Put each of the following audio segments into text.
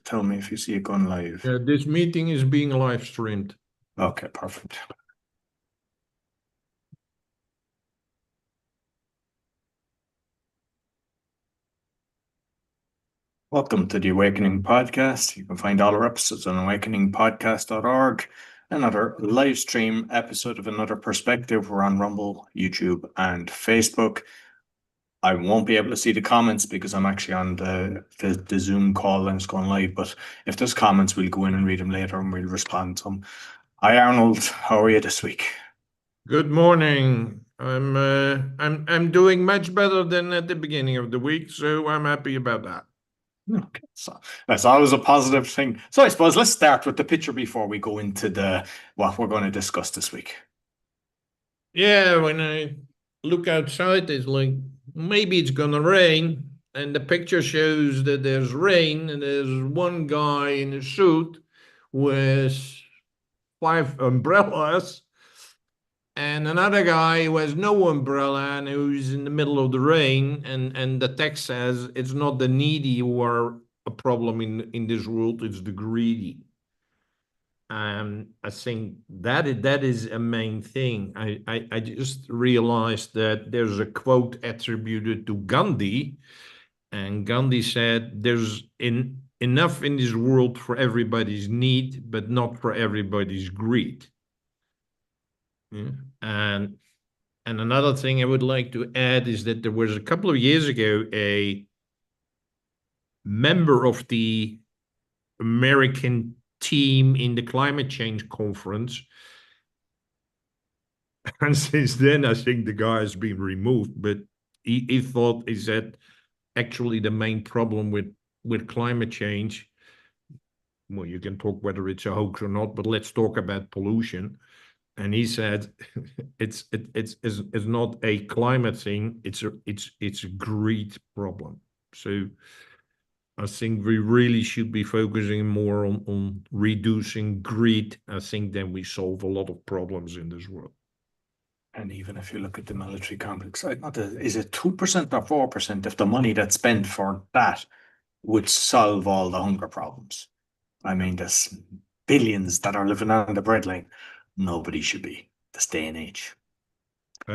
tell me if you see it going live. This meeting is being live streamed. Okay, perfect. Welcome to the Awakening Podcast. You can find all our episodes on awakeningpodcast.org. Another live stream episode of Another Perspective. We're on Rumble, YouTube, and Facebook. I won't be able to see the comments because I'm actually on the Zoom call and it's going live. But if there's comments, we'll go in and read them later and we'll respond to them. Hi, Arnold. How are you this week? Good morning. I'm doing much better than at the beginning of the week, so I'm happy about that. Okay, so that's always a positive thing. So I suppose let's start with the picture before we go into what we're going to discuss this week. Yeah, when I look outside, it's like maybe it's gonna rain, and the picture shows that there's rain, and there's one guy in a suit with 5 umbrellas, and another guy who has no umbrella and who's in the middle of the rain, and the text says it's not the needy who are a problem in this world, it's the greedy. I think that is a main thing. I just realized that there's a quote attributed to Gandhi, and Gandhi said there's enough in this world for everybody's need, but not for everybody's greed. Yeah. And another thing I would like to add is that there was a couple of years ago a member of the American team in the climate change conference. And since then, I think the guy has been removed. But he thought is that actually the main problem with climate change. Well, you can talk whether it's a hoax or not, but let's talk about pollution. And he said, it's not a climate thing. It's a greed problem. So I think we really should be focusing more on reducing greed. I think then we solve a lot of problems in this world. And even if you look at the military complex, is it 2% or 4% of the money that's spent for that would solve all the hunger problems? I mean, there's billions that are living on the breadline. Nobody should be this day and age.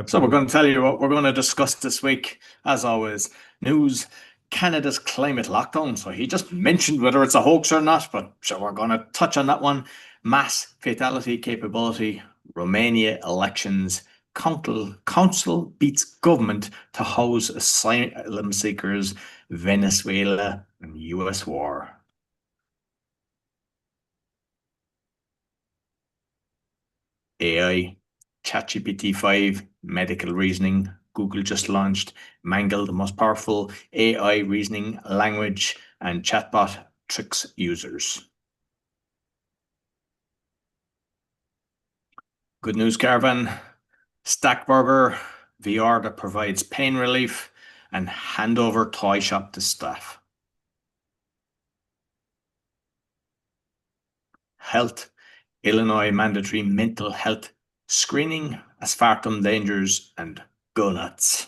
So we're going to tell you what we're going to discuss this week. As always, news, Canada's climate lockdown. So he just mentioned whether it's a hoax or not, but so we're going to touch on that one. Mass fatality capability, Romania elections, council beats government to house asylum seekers, Venezuela, and US war. AI, ChatGPT 5, medical reasoning. Google just launched Mangle, the most powerful AI reasoning language, and chatbot tricks users. Good news, Caravan. Stackburger VR that provides pain relief, and handover toy shop to staff. Health. Illinois mandatory mental health screening, aspartame dangers, and go nuts.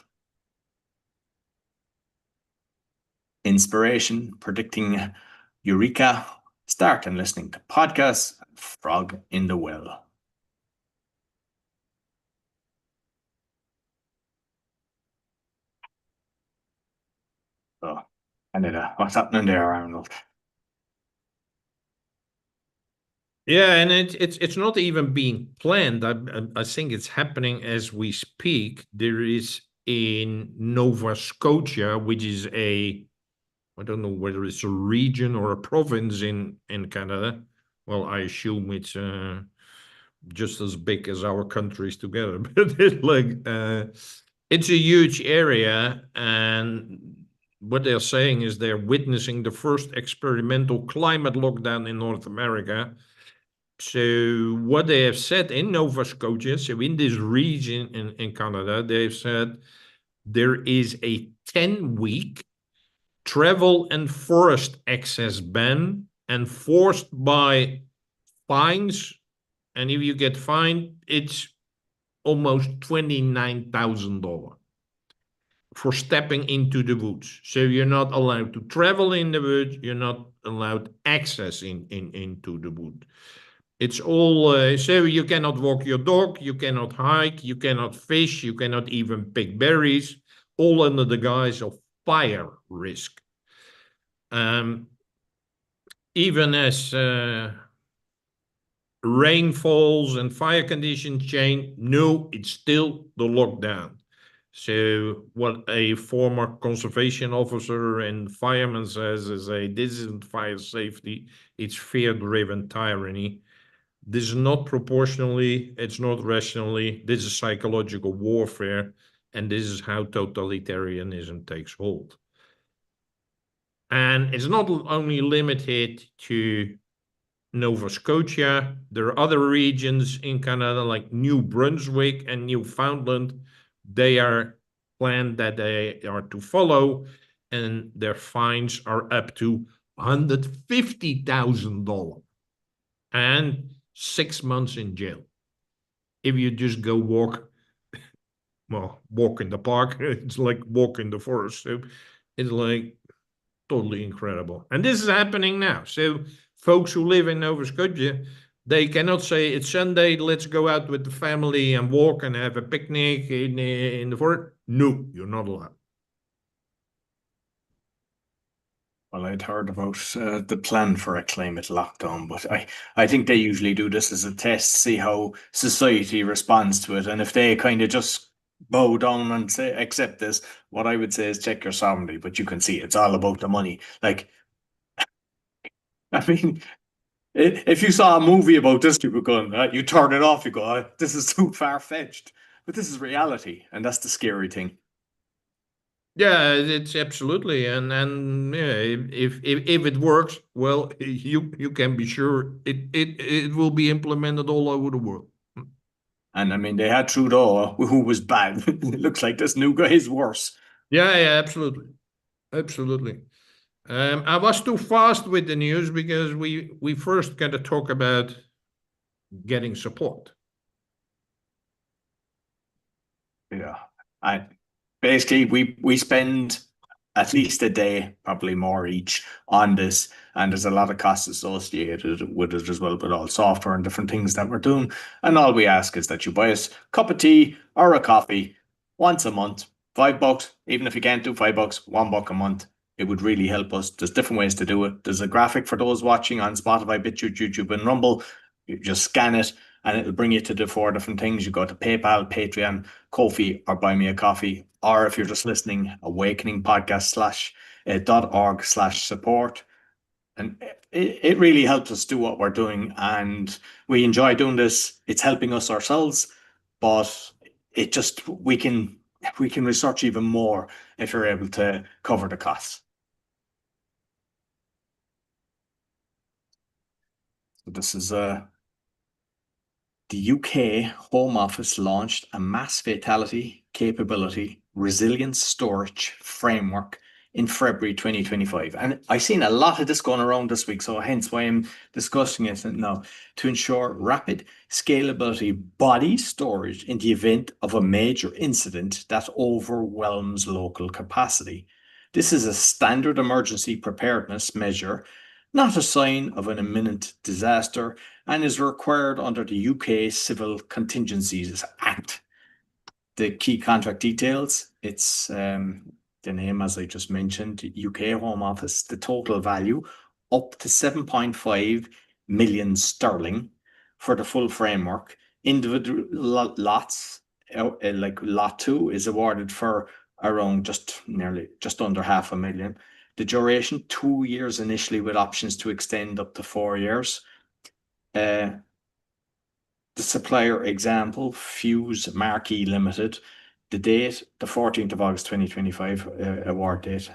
Inspiration, predicting Eureka. Start and listening to podcasts. Frog in the Well. Oh, Canada, what's happening there, Arnold? Yeah, and it's not even being planned. I think it's happening as we speak. There is in Nova Scotia, which is I don't know whether it's a region or a province in Canada. Well, I assume it's just as big as our countries together, but it's a huge area, and what they're saying is they're witnessing the first experimental climate lockdown in North America. So what they have said in Nova Scotia, so in this region in Canada, they've said there is a 10-week travel and forest access ban enforced by fines. And if you get fined, it's almost $29,000 for stepping into the woods. So you're not allowed to travel in the woods. You're not allowed access into the wood. It's all so you cannot walk your dog, you cannot hike, you cannot fish, you cannot even pick berries, all under the guise of fire risk. Even as rainfalls and fire conditions change, no, it's still the lockdown. So what a former conservation officer and fireman says is, this isn't fire safety, it's fear-driven tyranny. This is not proportionally, it's not rationally, this is psychological warfare, and this is how totalitarianism takes hold. And it's not only limited to Nova Scotia. There are other regions in Canada like New Brunswick and Newfoundland. They are planned that they are to follow, and their fines are up to $150,000 and 6 months in jail. If you just go walk in the park, it's like walk in the forest. So it's like totally incredible. And this is happening now. So folks who live in Nova Scotia, they cannot say it's Sunday, let's go out with the family and walk and have a picnic in the forest. No, you're not allowed. Well, I'd heard about the plan for a climate lockdown, but I think they usually do this as a test, see how society responds to it. And if they kind of just bow down and say, accept this, what I would say is check your sovereignty. But you can see it's all about the money. Like, I mean, if you saw a movie about this, you would go, you turn it off, you go, this is too far-fetched. But this is reality, and that's the scary thing. Yeah, it's absolutely, and yeah, if it works, well, you can be sure it will be implemented all over the world. And I mean, they had Trudeau, who was bad. It looks like this new guy is worse. Yeah, absolutely, absolutely. I was too fast with the news because we first got to talk about getting support. Yeah. I basically we spend at least a day, probably more each, on this, and there's a lot of costs associated with it as well, but all software and different things that we're doing. And all we ask is that you buy us a cup of tea or a coffee once a month, $5. Even if you can't do $5, $1 a month, it would really help us. There's different ways to do it. There's a graphic for those watching on Spotify, BitChute, YouTube, and Rumble. You just scan it and it'll bring you to the four different things. You go to PayPal, Patreon, Ko-fi, or Buy Me a Coffee. Or if you're just listening, Awakening Podcast slash .org/support. And it really helps us do what we're doing. And we enjoy doing this. It's helping us ourselves, but it just, we can research even more if you're able to cover the costs. So this is the UK Home Office launched a mass fatality capability resilience storage framework in February 2025. And I've seen a lot of this going around this week, so hence why I'm discussing it now, to ensure rapid scalability body storage in the event of a major incident that overwhelms local capacity. This is a standard emergency preparedness measure, not a sign of an imminent disaster, and is required under the UK Civil Contingencies Act. The key contract details, it's the name, as I just mentioned, UK Home Office, the total value up to 7.5 million sterling for the full framework. Individual lots, like lot 2 is awarded for around just under 500,000. The duration, 2 years initially, with options to extend up to 4 years. The supplier example, Fuse Marquee Limited. The date, the 14th of August 2025, award date.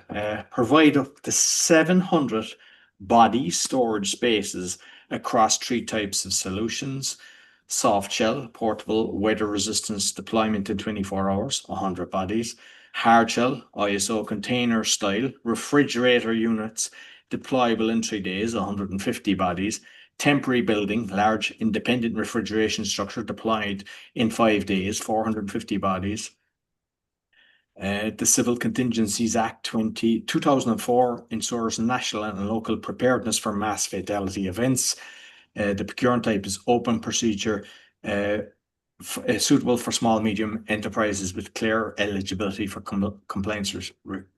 Provide up to 700 body storage spaces across 3 types of solutions. Soft shell, portable, weather resistance deployment in 24 hours, 100 bodies. Hard shell, ISO container style, refrigerator units, deployable in 3 days, 150 bodies. Temporary building, large independent refrigeration structure deployed in 5 days, 450 bodies. The Civil Contingencies Act 2004 ensures national and local preparedness for mass fatality events. The procurement type is open procedure, suitable for small, medium enterprises with clear eligibility for compliance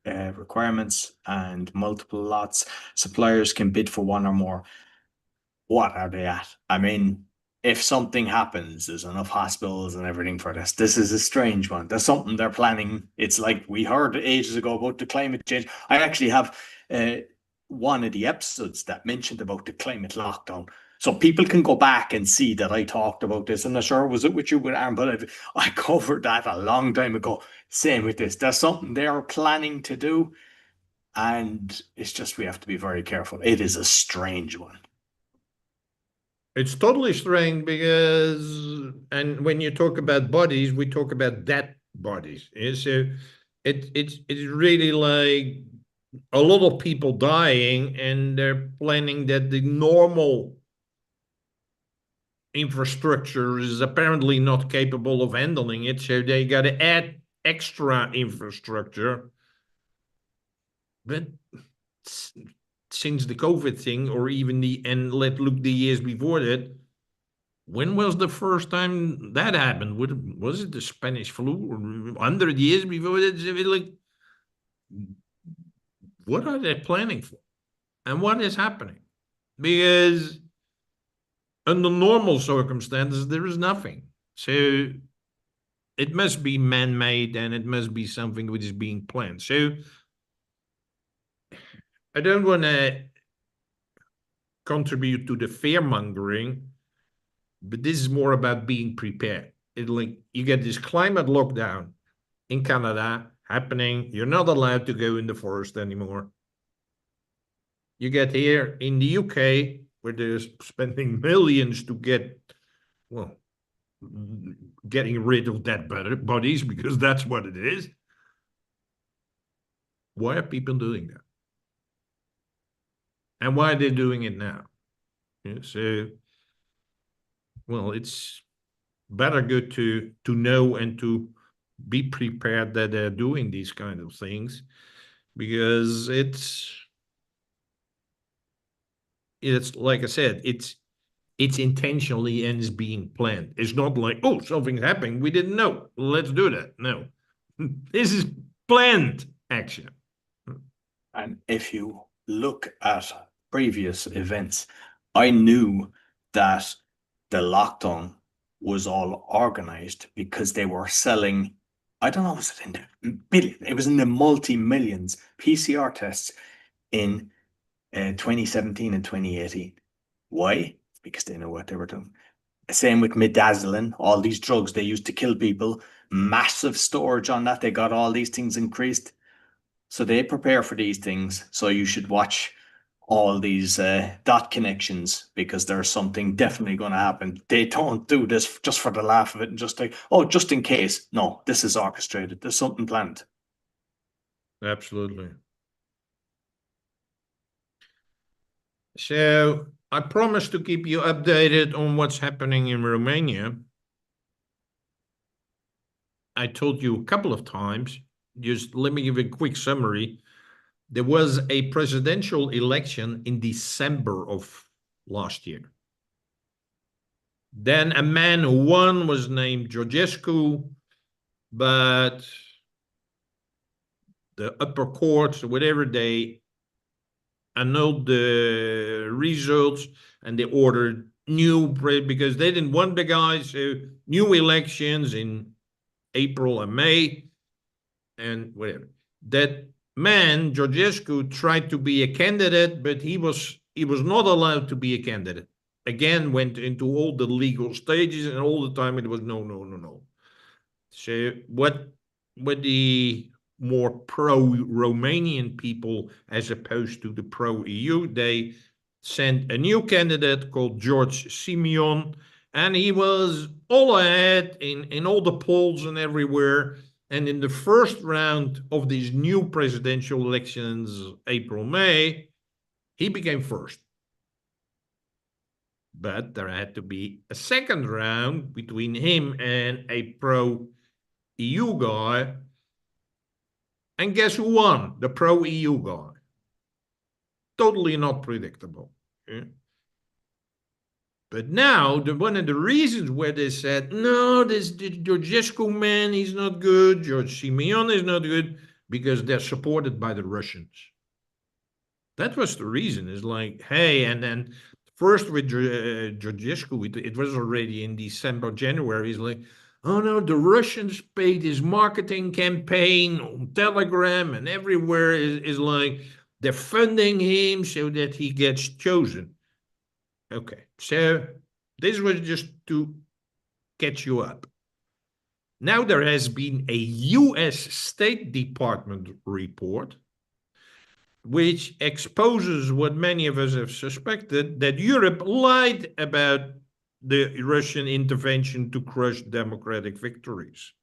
requirements and multiple lots. Suppliers can bid for one or more. What are they at? I mean, if something happens, there's enough hospitals and everything for this. This is a strange one. There's something they're planning. It's like we heard ages ago about the climate change. I actually have one of the episodes that mentioned about the climate lockdown. So people can go back and see that I talked about this. And I'm sure was it with you with Aaron, but I covered that a long time ago. Same with this. There's something they're planning to do. And it's just we have to be very careful. It is a strange one. It's totally strange because, and when you talk about bodies, we talk about dead bodies. Yeah? So it's really like a lot of people dying, and they're planning that the normal infrastructure is apparently not capable of handling it. So they got to add extra infrastructure. But since the COVID thing, or even and let's look the years before that, when was the first time that happened? Was it the Spanish flu? Or 100 years before that? Like, what are they planning for? And what is happening? Because under normal circumstances, there is nothing. So it must be man-made, and it must be something which is being planned. So I don't want to contribute to the fear-mongering, but this is more about being prepared. Like you get this climate lockdown in Canada happening. You're not allowed to go in the forest anymore. You get here in the UK, where they're spending millions to get, well, getting rid of dead bodies, because that's what it is. Why are people doing that? And why are they doing it now? Yeah, so, well, it's better good to know and to be prepared that they're doing these kind of things, because it's like I said, it's intentionally and is being planned. It's not like, oh, something's happening, we didn't know, let's do that. No, this is planned action. And if you look at previous events, I knew that the lockdown was all organized because they were selling, I don't know, was it in the billion? It was in the multi-millions PCR tests in 2017 and 2018. Why? Because they know what they were doing. Same with midazolam, all these drugs they used to kill people, massive storage on that. They got all these things increased. So they prepare for these things. So you should watch all these dot connections because there's something definitely going to happen. They don't do this just for the laugh of it and just like, oh, just in case. No, this is orchestrated. There's something planned. Absolutely. So I promise to keep you updated on what's happening in Romania. I told you a couple of times, just let me give a quick summary. There was a presidential election in December of last year. Then a man who won was named Georgescu, but the upper courts, whatever, they annulled the results, and they ordered because they didn't want the guys. So new elections in April and May and whatever. That man, Georgescu, tried to be a candidate, but he was not allowed to be a candidate. Again, went into all the legal stages, and all the time it was no, no, no, no. So what the more pro-Romanian people, as opposed to the pro-EU, they sent a new candidate called George Simeon, and he was all ahead in all the polls and everywhere. And in the first round of these new presidential elections, April, May, he became first. But there had to be a second round between him and a pro-EU guy. And guess who won? The pro-EU guy. Totally not predictable. Yeah? But now, one of the reasons where they said, no, this Georgescu man, he's not good, George Simeon is not good, because they're supported by the Russians. That was the reason. It's like, hey, and then first with Georgescu, it was already in December, January. It's like, oh no, the Russians paid his marketing campaign on Telegram and everywhere is like, they're funding him so that he gets chosen. Okay, so this was just to catch you up. Now there has been a US State Department report which exposes what many of us have suspected, that Europe lied about the Russian intervention to crush democratic victories.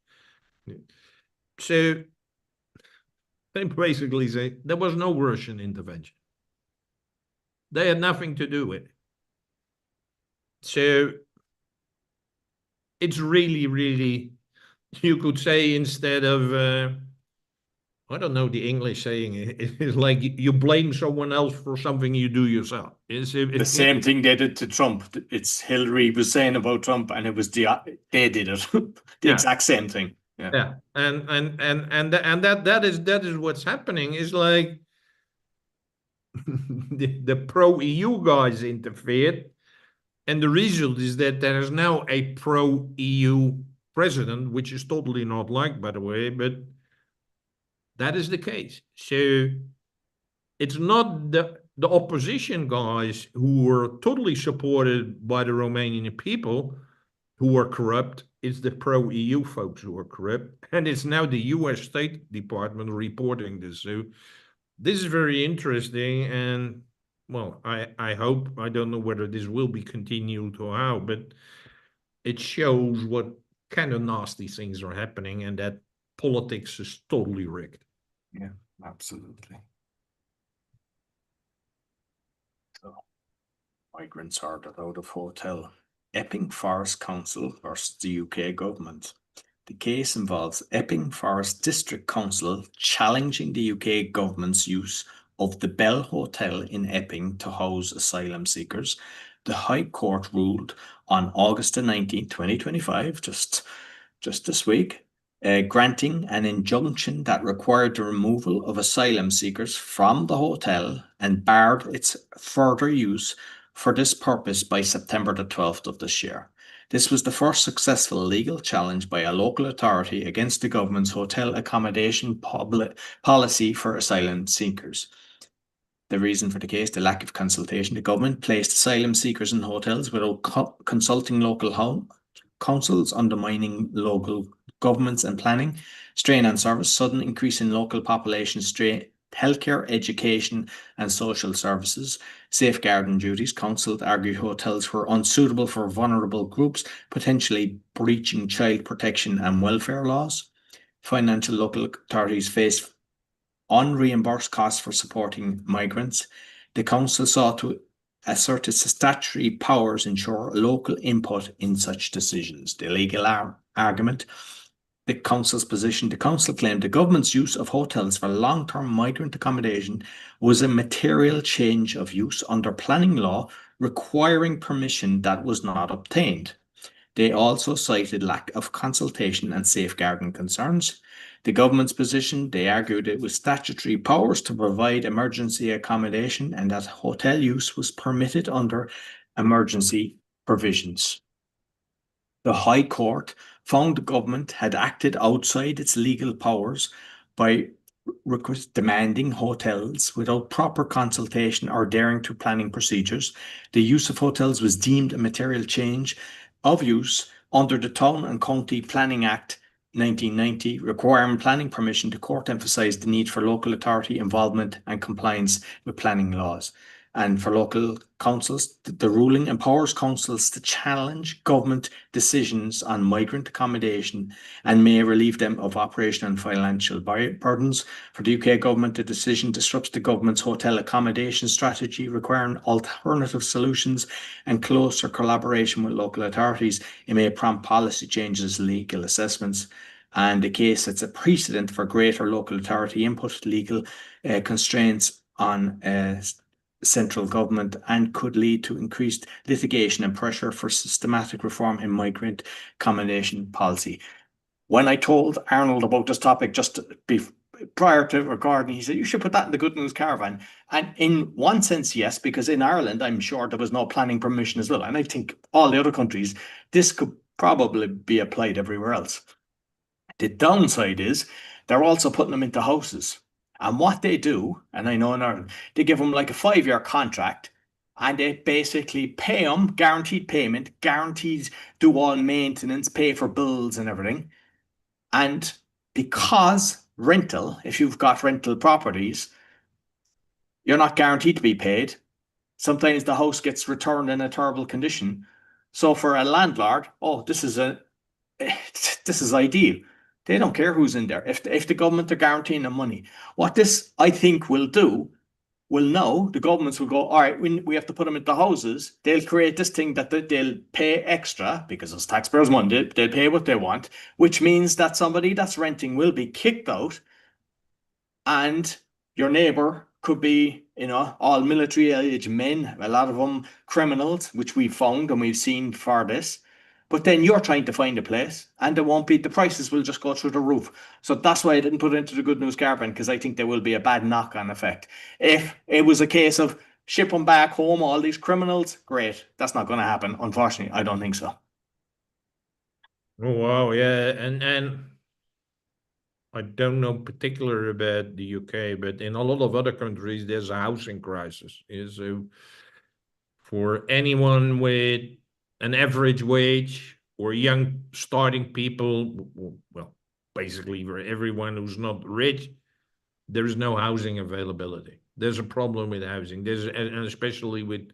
So they basically say there was no Russian intervention. They had nothing to do with it. So it's really, really, you could say, instead of, I don't know the English saying, it's like you blame someone else for something you do yourself. The same thing they did to Trump. It's Hillary was saying about Trump, and it was they did it. The Yeah. exact same thing. Yeah. Yeah, and that is what's happening. Is like the pro-EU guys interfered, and the result is that there is now a pro-EU president, which is totally not liked, by the way, but that is the case. So it's not the opposition guys who were totally supported by the Romanian people who are corrupt. It's the pro-EU folks who are corrupt. And it's now the US State Department reporting this. So this is very interesting. And, well, I hope, I don't know whether this will be continued or how, but it shows what kind of nasty things are happening and that politics is totally rigged. Yeah, absolutely. So, migrants ordered out of hotel. Epping Forest Council versus the UK government. The case involves Epping Forest District Council challenging the UK government's use of the Bell Hotel in Epping to house asylum seekers. The High Court ruled on August 19, 2025, just this week, granting an injunction that required the removal of asylum seekers from the hotel and barred its further use for this purpose by September the 12th of this year. This was the first successful legal challenge by a local authority against the government's hotel accommodation policy for asylum seekers. The reason for the case, the lack of consultation. The government placed asylum seekers in hotels without consulting local councils, undermining local governments and planning, strain on service, sudden increase in local population strain, healthcare, education, and social services, safeguarding duties. Councils argued hotels were unsuitable for vulnerable groups, potentially breaching child protection and welfare laws. Financial local authorities face unreimbursed costs for supporting migrants. The council sought to assert its statutory powers ensure local input in such decisions. The legal argument. The council's position. The council claimed the government's use of hotels for long-term migrant accommodation was a material change of use under planning law requiring permission that was not obtained. They also cited lack of consultation and safeguarding concerns. The government's position, they argued it was statutory powers to provide emergency accommodation and that hotel use was permitted under emergency provisions. The High Court found the government had acted outside its legal powers by demanding hotels without proper consultation or adhering to planning procedures. The use of hotels was deemed a material change of use under the Town and County Planning Act 1990, requiring planning permission. The court emphasised the need for local authority involvement and compliance with planning laws. And for local councils, the ruling empowers councils to challenge government decisions on migrant accommodation and may relieve them of operational and financial burdens. For the UK government, the decision disrupts the government's hotel accommodation strategy, requiring alternative solutions and closer collaboration with local authorities. It may prompt policy changes, legal assessments. and the case sets a precedent for greater local authority input, legal constraints on central government, and could lead to increased litigation and pressure for systematic reform in migrant accommodation policy. When I told Arnold about this topic prior to recording, he said, you should put that in the Good News Caravan. And in one sense, yes, because in Ireland, I'm sure there was no planning permission as well. And I think all the other countries, this could probably be applied everywhere else. The downside is they're also putting them into houses. And what they do, and I know in Ireland, they give them like a 5-year contract and they basically pay them guaranteed payment, guarantees do all maintenance, pay for bills and everything. And because rental, if you've got rental properties, you're not guaranteed to be paid. Sometimes the house gets returned in a terrible condition. So for a landlord, oh, this is ideal. They don't care who's in there. If the government are guaranteeing them money, what this I think will do will know the governments will go, all right, we have to put them into houses. They'll create this thing that they'll pay extra because it's taxpayers' money. They'll pay what they want, which means that somebody that's renting will be kicked out, and your neighbor could be, all military age men, a lot of them criminals, which we've found and we've seen for this. But then you're trying to find a place and the prices will just go through the roof. So that's why I didn't put it into the Good News Caravan, because I think there will be a bad knock-on effect. If it was a case of ship them back home, all these criminals, great. That's not going to happen. Unfortunately, I don't think so. Oh, wow, yeah, and I don't know particular about the UK, but in a lot of other countries, there's a housing crisis. So for anyone with an average wage or young starting people, well, basically for everyone who's not rich, there is no housing availability. There's a problem with housing. And especially with,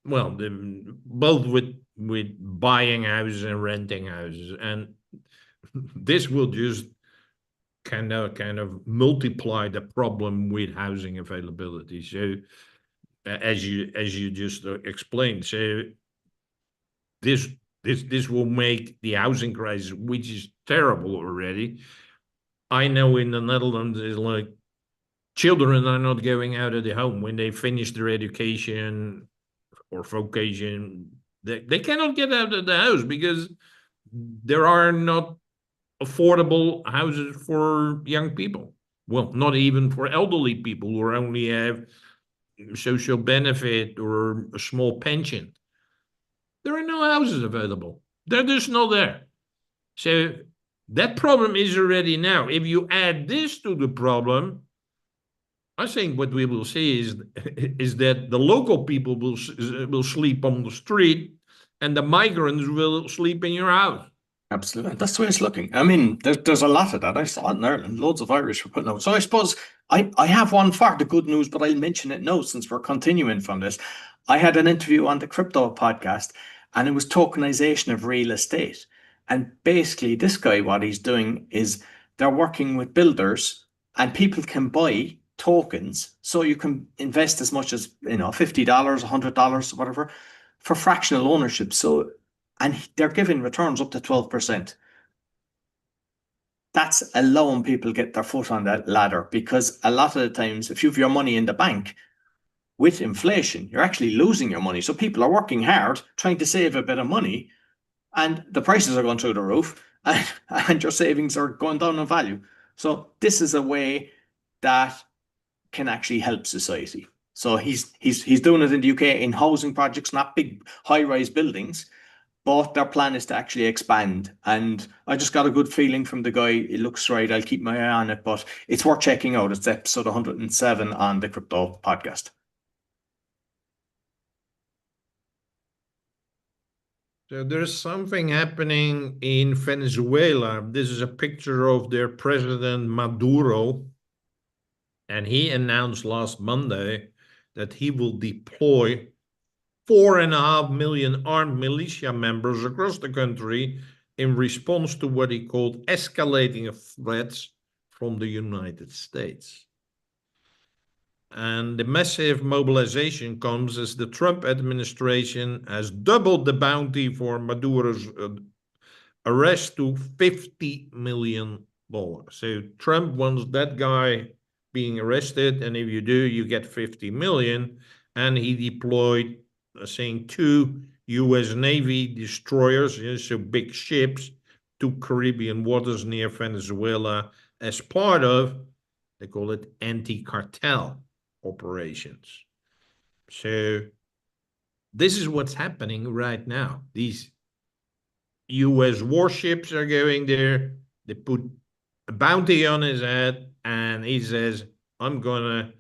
well, both with buying houses and renting houses, and this will just kind of multiply the problem with housing availability. So as you just explained, so this will make the housing crisis, which is terrible already. I know in the Netherlands is like children are not going out of the home when they finish their education or vocation. They cannot get out of the house because there are not affordable houses for young people. Well, not even for elderly people who only have social benefit or a small pension. There are no houses available. They're just not there. So that problem is already now. If you add this to the problem, I think what we will see is that the local people will sleep on the street and the migrants will sleep in your house. Absolutely. That's the way it's looking. I mean, there's a lot of that. I saw it in Ireland. Loads of Irish were putting out. So I suppose I have one for the good news, but I'll mention it now since we're continuing from this. I had an interview on the crypto podcast, and it was tokenization of real estate. And basically, this guy, what he's doing is they're working with builders, and people can buy tokens. So you can invest as much as, $50, $100, whatever, for fractional ownership. So and they're giving returns up to 12%. That's allowing people get their foot on that ladder, because a lot of the times, if you have your money in the bank, with inflation, you're actually losing your money. So people are working hard, trying to save a bit of money, and the prices are going through the roof, and your savings are going down in value. So this is a way that can actually help society. So he's doing it in the UK in housing projects, not big high-rise buildings, but their plan is to actually expand. And I just got a good feeling from the guy. It looks right. I'll keep my eye on it, but it's worth checking out. It's episode 107 on the Crypto Podcast. So there's something happening in Venezuela. This is a picture of their president Maduro. And he announced last Monday that he will deploy 4.5 million armed militia members across the country in response to what he called escalating threats from the United States. And the massive mobilization comes as the Trump administration has doubled the bounty for Maduro's arrest to $50 million. So Trump wants that guy being arrested, and if you do, you get 50 million. And he deployed, saying, 2 US Navy destroyers, so big ships, to Caribbean waters near Venezuela as part of, they call it anti-cartel operations. So this is what's happening right now. These US warships are going there. They put a bounty on his head, and he says, I'm going to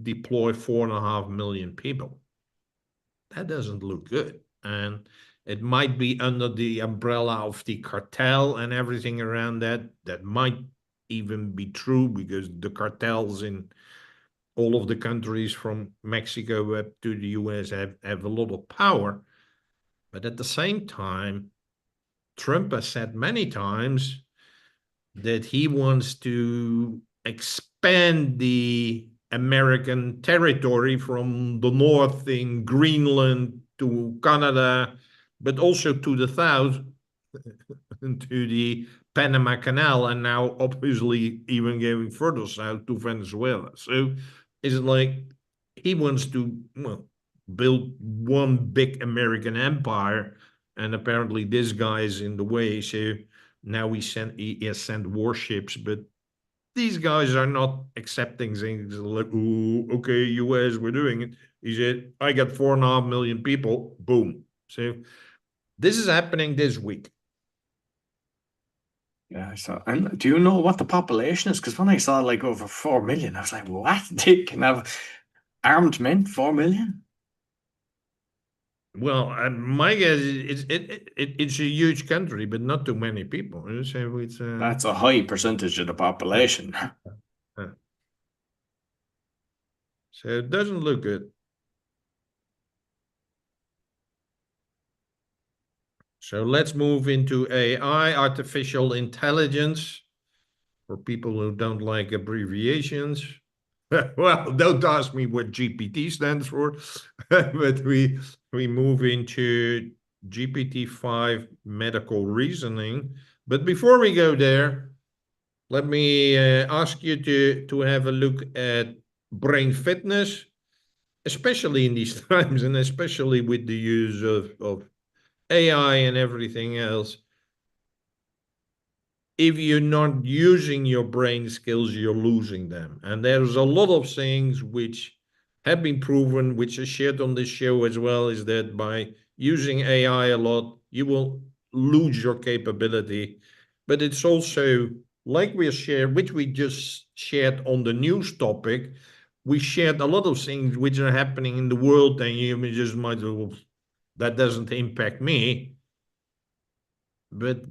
deploy 4.5 million people. That doesn't look good. And it might be under the umbrella of the cartel and everything around that. That might even be true, because the cartels in all of the countries from Mexico up to the US have a lot of power. But at the same time, Trump has said many times that he wants to expand the American territory from the north in Greenland to Canada, but also to the south, to the Panama Canal, and now obviously even going further south to Venezuela. So it's like he wants to, well, build one big American empire, and apparently this guy is in the way. So now he has sent warships, but these guys are not accepting things like, "Ooh, okay, US, we're doing it." He said, I got 4.5 million people, boom. So this is happening this week. Yeah, so, and do you know what the population is? Because when I saw like over 4 million, I was like, what? They can have armed men, 4 million? Well, my guess is it's a huge country, but not too many people. So it's That's a high percentage of the population. uh, so it doesn't look good. So let's move into AI, artificial intelligence, for people who don't like abbreviations. Well, don't ask me what GPT stands for, but we move into GPT-5 medical reasoning. But before we go there, let me ask you to have a look at brain fitness, especially in these times, and especially with the use of AI and everything else. If you're not using your brain skills, you're losing them. And there's a lot of things which have been proven, which are shared on this show as well, is that by using AI a lot, you will lose your capability. But it's also, like we shared, which we just shared on the news topic, we shared a lot of things which are happening in the world, and you just might, well, that doesn't impact me. But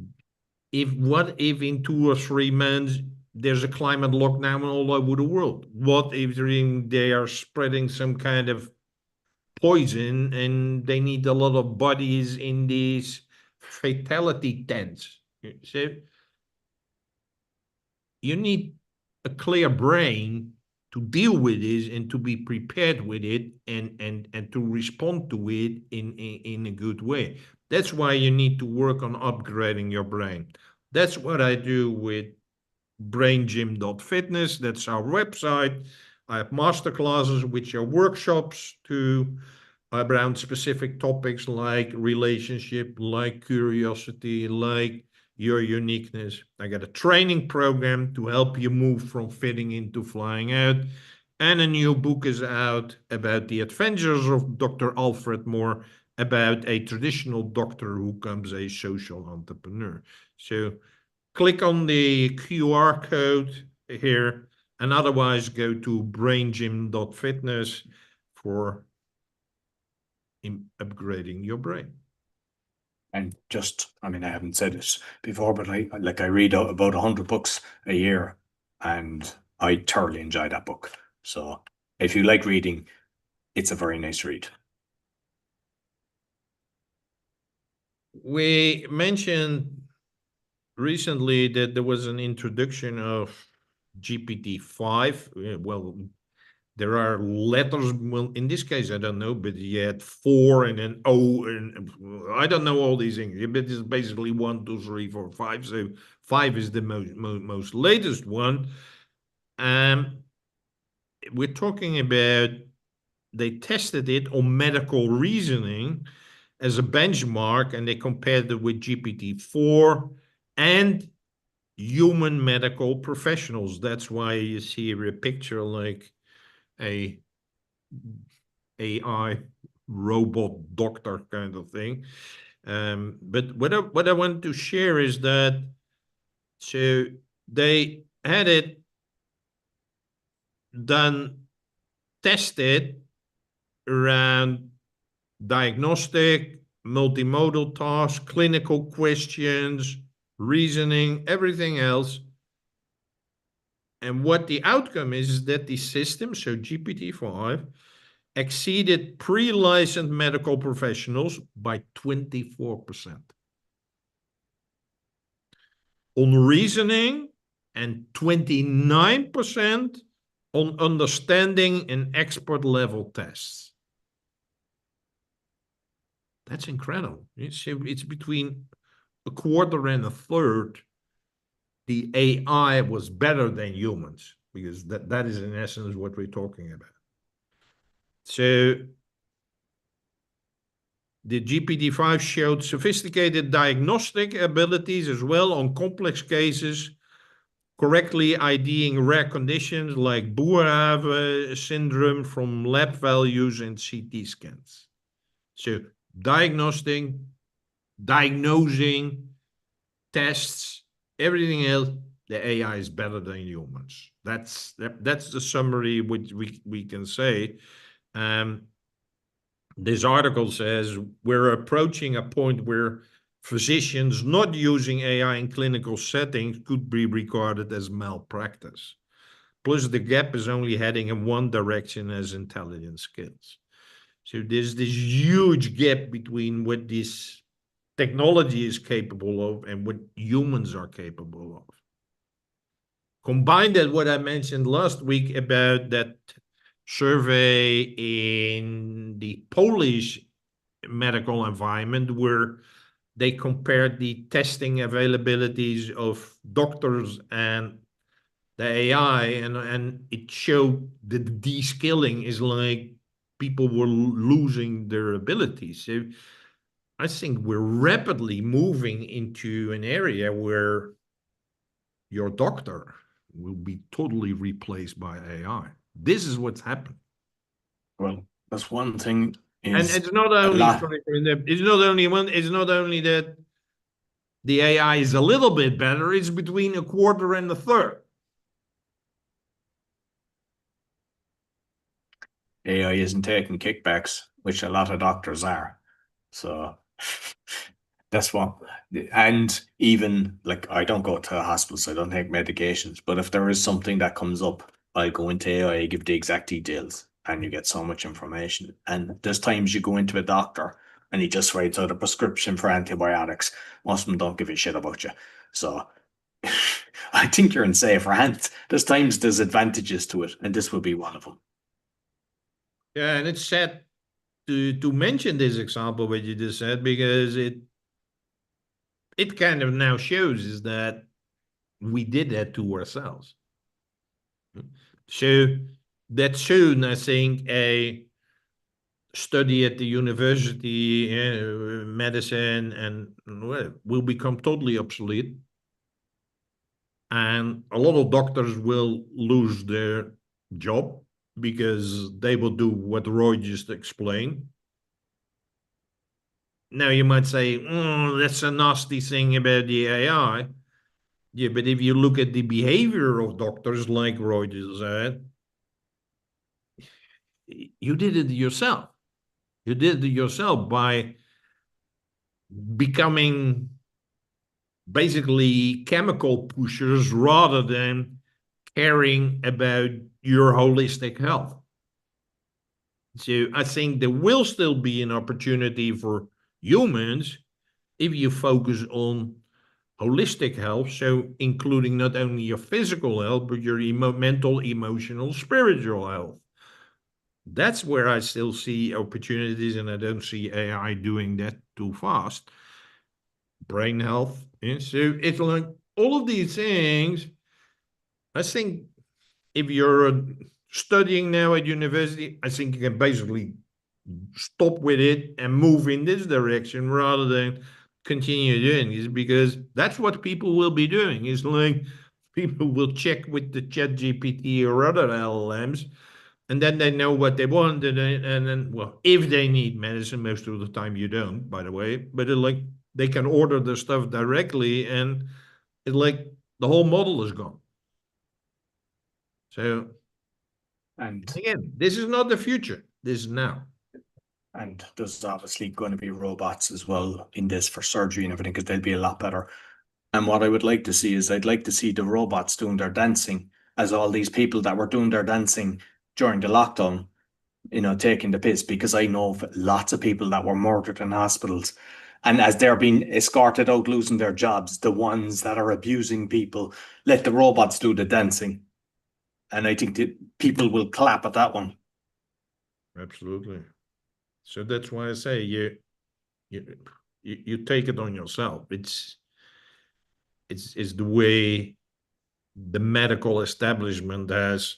what if in 2 or 3 months there's a climate lockdown all over the world? What if they are spreading some kind of poison and they need a lot of bodies in these fatality tents? So you need a clear brain to deal with this and to be prepared with it, and to respond to it in a good way. That's why you need to work on upgrading your brain. That's what I do with braingym.fitness. That's our website. I have master classes, which are workshops to around specific topics like relationship, like curiosity, like your uniqueness. I got a training program to help you move from fitting into flying out. And a new book is out about the adventures of Dr. Alfred Moore, about a traditional doctor who becomes a social entrepreneur. So click on the QR code here, and otherwise go to braingym.fitness for upgrading your brain. And just, I mean, I haven't said it before, but I read about 100 books a year, and I thoroughly enjoy that book. So if you like reading, it's a very nice read. We mentioned recently that there was an introduction of GPT-5. Well, there are letters. Well, in this case, I don't know, but you had 4 and an O, and I don't know all these things. But it's basically 1, 2, 3, 4, 5. So 5 is the most latest one. We're talking about, they tested it on medical reasoning as a benchmark, and they compared it with GPT-4 and human medical professionals. That's why you see a picture like a AI robot doctor kind of thing. But what I want to share is that, so they had it done, tested around diagnostic, multimodal tasks, clinical questions, reasoning, everything else. And what the outcome is that the system, so GPT-5, exceeded pre-licensed medical professionals by 24% on reasoning and 29% on understanding and expert level tests. That's incredible. It's between a quarter and a third. The AI was better than humans, because that is in essence what we're talking about. So the GPT-5 showed sophisticated diagnostic abilities as well on complex cases, correctly IDing rare conditions like Boerhaave syndrome from lab values and CT scans. So diagnosing, tests, everything else, the AI is better than humans. That's the summary which we can say. This article says we're approaching a point where physicians not using AI in clinical settings could be regarded as malpractice. Plus, the gap is only heading in one direction as intelligence skills. So there's this huge gap between what this technology is capable of and what humans are capable of. Combine that what I mentioned last week about that survey in the Polish medical environment, where they compared the testing availabilities of doctors and the AI, and it showed that the de-skilling is like people were losing their abilities. So I think we're rapidly moving into an area where your doctor will be totally replaced by AI. This is what's happening. Well, that's one thing. And it's not only, it's not only one, it's not only that the AI is a little bit better, it's between a quarter and a third. AI isn't taking kickbacks, which a lot of doctors are. So that's one. And even like, I don't go to the hospital, so I don't take medications. But if there is something that comes up, I go into AI, give the exact details, and you get so much information. And there's times you go into a doctor and he just writes out a prescription for antibiotics. Most of them don't give a shit about you. So I think you're in safer hands. There's times there's advantages to it, and this will be one of them. Yeah, and it's sad to mention this example what you just said, because it kind of now shows is that we did that to ourselves. So that soon, I think, a study at the university, medicine, and well, will become totally obsolete. And a lot of doctors will lose their job because they will do what Roy just explained. Now you might say, that's a nasty thing about the AI. Yeah, but if you look at the behavior of doctors, like Roy just said, you did it yourself. You did it yourself by becoming basically chemical pushers rather than caring about your holistic health. So I think there will still be an opportunity for humans if you focus on holistic health, so including not only your physical health, but your mental, emotional, spiritual health. That's where I still see opportunities, and I don't see AI doing that too fast. Brain health, and so it's like all of these things. I think if you're studying now at university, I think you can basically stop with it and move in this direction rather than continue doing this, because that's what people will be doing. It's like people will check with the chat GPT or other LLMs, and then they know what they want, and then well, if they need medicine, most of the time you don't, by the way, but like they can order the stuff directly, and it's like the whole model is gone. So And again, this is not the future. This is now. and there's obviously going to be robots as well in this for surgery and everything, because they'll be a lot better. And what I would like to see is I'd like to see the robots doing their dancing, as all these people that were doing their dancing during the lockdown, taking the piss, because I know of lots of people that were murdered in hospitals. And as they're being escorted out, losing their jobs, the ones that are abusing people, let the robots do the dancing. And I think that people will clap at that one. Absolutely. So that's why I say you you take it on yourself. It's the way the medical establishment has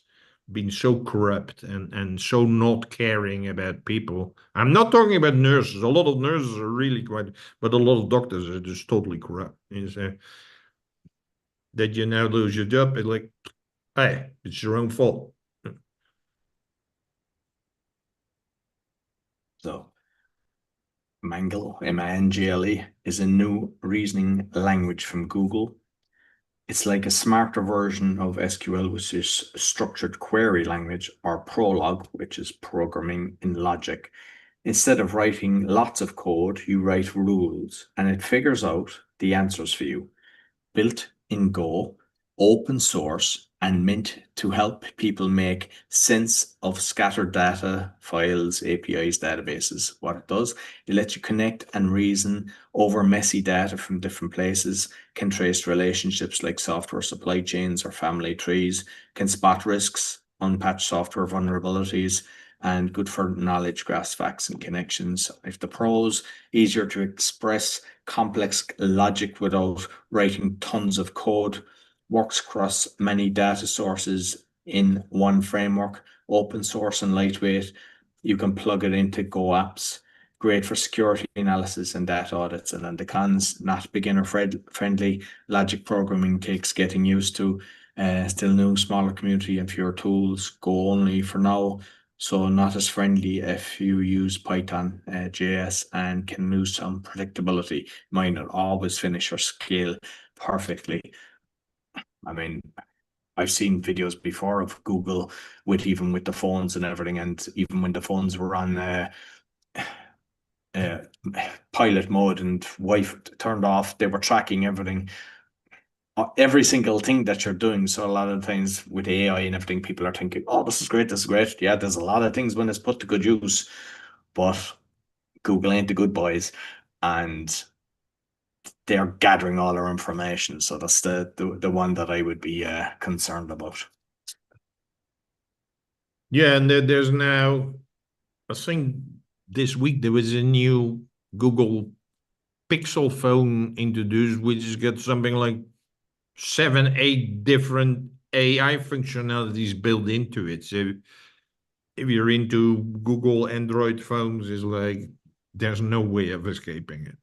been so corrupt and so not caring about people. I'm not talking about nurses. A lot of nurses are really quite, but a lot of doctors are just totally corrupt. And so that you now lose your job, it's like, hey, it's your own fault. So Mangle, Mangle, is a new reasoning language from Google. It's like a smarter version of SQL, which is structured query language, or Prolog, which is programming in logic. Instead of writing lots of code, you write rules and it figures out the answers for you. Built in Go, open source, and meant to help people make sense of scattered data, files, APIs, databases. What it does, it lets you connect and reason over messy data from different places, can trace relationships like software supply chains or family trees, can spot risks, unpatch software vulnerabilities, and good for knowledge graphs, facts, and connections. If the pros, easier to express complex logic without writing tons of code, works across many data sources in one framework, open source and lightweight. You can plug it into Go apps, great for security analysis and data audits. And then the cons, not beginner friendly. Logic programming takes getting used to. Still new, smaller community and fewer tools. Go only for now. So not as friendly if you use Python, JS, and can lose some predictability. Might not always finish or scale perfectly. I mean, I've seen videos before of Google even with the phones and everything, and even when the phones were on uh, pilot mode and Wi-Fi turned off, they were tracking everything, every single thing that you're doing. So a lot of times with AI and everything, people are thinking, "Oh, this is great, this is great." Yeah, there's a lot of things when it's put to good use, but Google ain't the good boys, and they're gathering all our information. So that's the one that I would be concerned about. Yeah, and there's now, I think this week there was a new Google Pixel phone introduced, which has got something like 7, 8 different AI functionalities built into it. So if you're into Google Android phones, it's like there's no way of escaping it.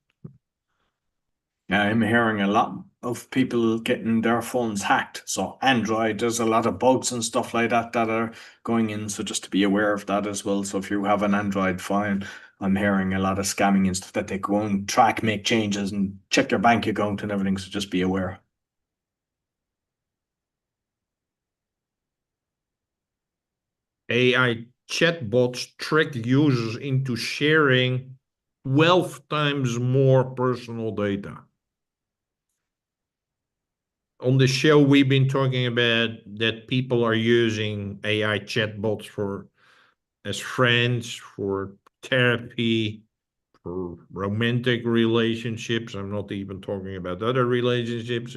Yeah, I'm hearing a lot of people getting their phones hacked. So Android, there's a lot of bugs and stuff like that that are going in. So just to be aware of that as well. So if you have an Android phone, I'm hearing a lot of scamming and stuff that they go and track, make changes and check your bank account and everything. So just be aware. AI chatbots trick users into sharing 12 times more personal data. On the show, we've been talking about that people are using AI chatbots for as friends, for therapy, for romantic relationships. I'm not even talking about other relationships.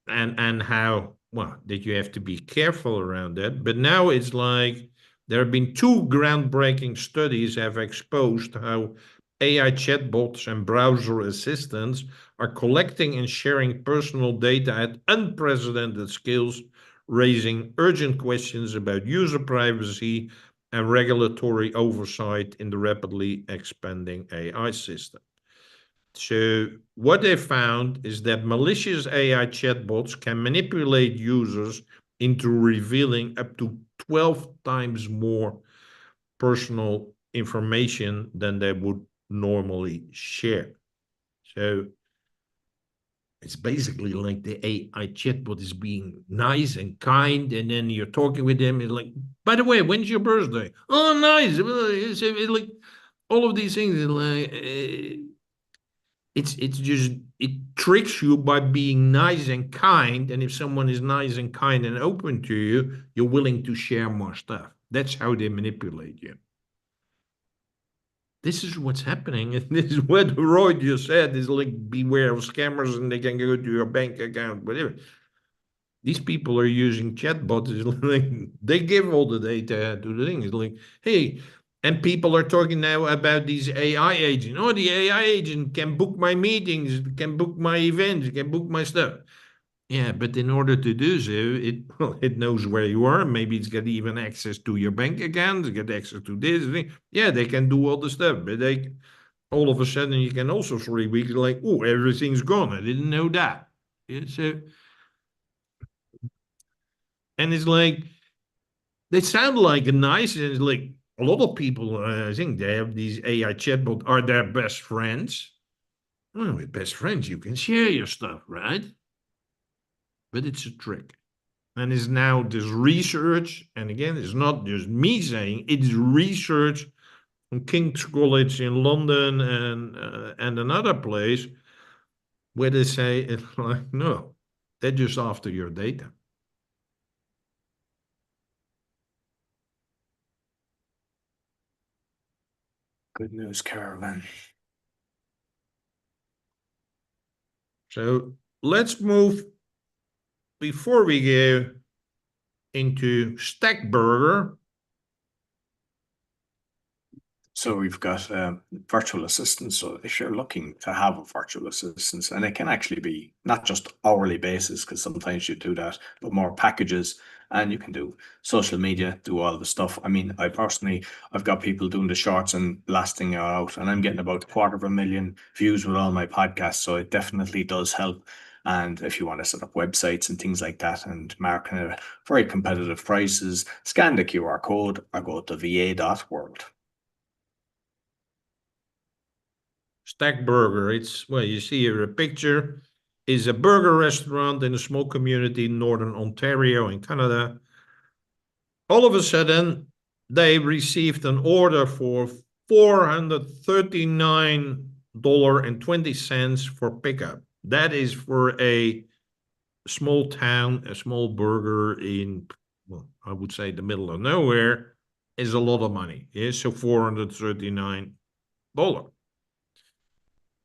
And how, well, that you have to be careful around that. But now it's like There have been two groundbreaking studies have exposed how AI chatbots and browser assistants are collecting and sharing personal data at unprecedented scales, raising urgent questions about user privacy and regulatory oversight in the rapidly expanding AI system. So what they found is that malicious AI chatbots can manipulate users into revealing up to 12 times more personal information than they would normally share. So it's basically like the AI chatbot is being nice and kind, and then you're talking with them. It's like, by the way, when's your birthday? Oh, nice. It's like all of these things. Like, it's just it tricks you by being nice and kind, and if someone is nice and kind and open to you, you're willing to share more stuff. That's how they manipulate you. This is what's happening, and this is what Roy just said, is like, beware of scammers, and they can go to your bank account, whatever. These people are using chatbots. Like, they give all the data to the thing. It's like, hey, and people are talking now about these AI agents. Oh, the AI agent can book my meetings, can book my events, can book my stuff. Yeah, but in order to do so, it knows where you are. Maybe it's got even access to your bank account, get access to this thing. Yeah, they can do all the stuff, but they all of a sudden you can also 3 weeks like, oh, everything's gone. I didn't know that. Yeah, so, and it's like they sound like nice, and it's like a lot of people. I think they have these AI chatbot are their best friends. Well, with best friends, you can share your stuff, right? But it's a trick. And is now this research, and again, it's not just me saying, it's research from King's College in London and another place where they say it's like, no, they're just after your data. Good news, Caravan. So let's move before we go into Stackburger. So we've got virtual assistants. So if you're looking to have a virtual assistant, and it can actually be not just hourly basis, because sometimes you do that, but more packages, and you can do social media, do all the stuff. I mean, I've got people doing the shorts and blasting it out, and I'm getting about 250,000 views with all my podcasts. So it definitely does help. And if you want to set up websites and things like that and marketing at very competitive prices, scan the QR code or go to va.world. Stackburger, it's, well, you see here a picture, is a burger restaurant in a small community in northern Ontario in Canada. All of a sudden, they received an order for $439.20 for pickup. That is for a small town, a small burger in, well, I would say the middle of nowhere, is a lot of money. Yeah, so $439.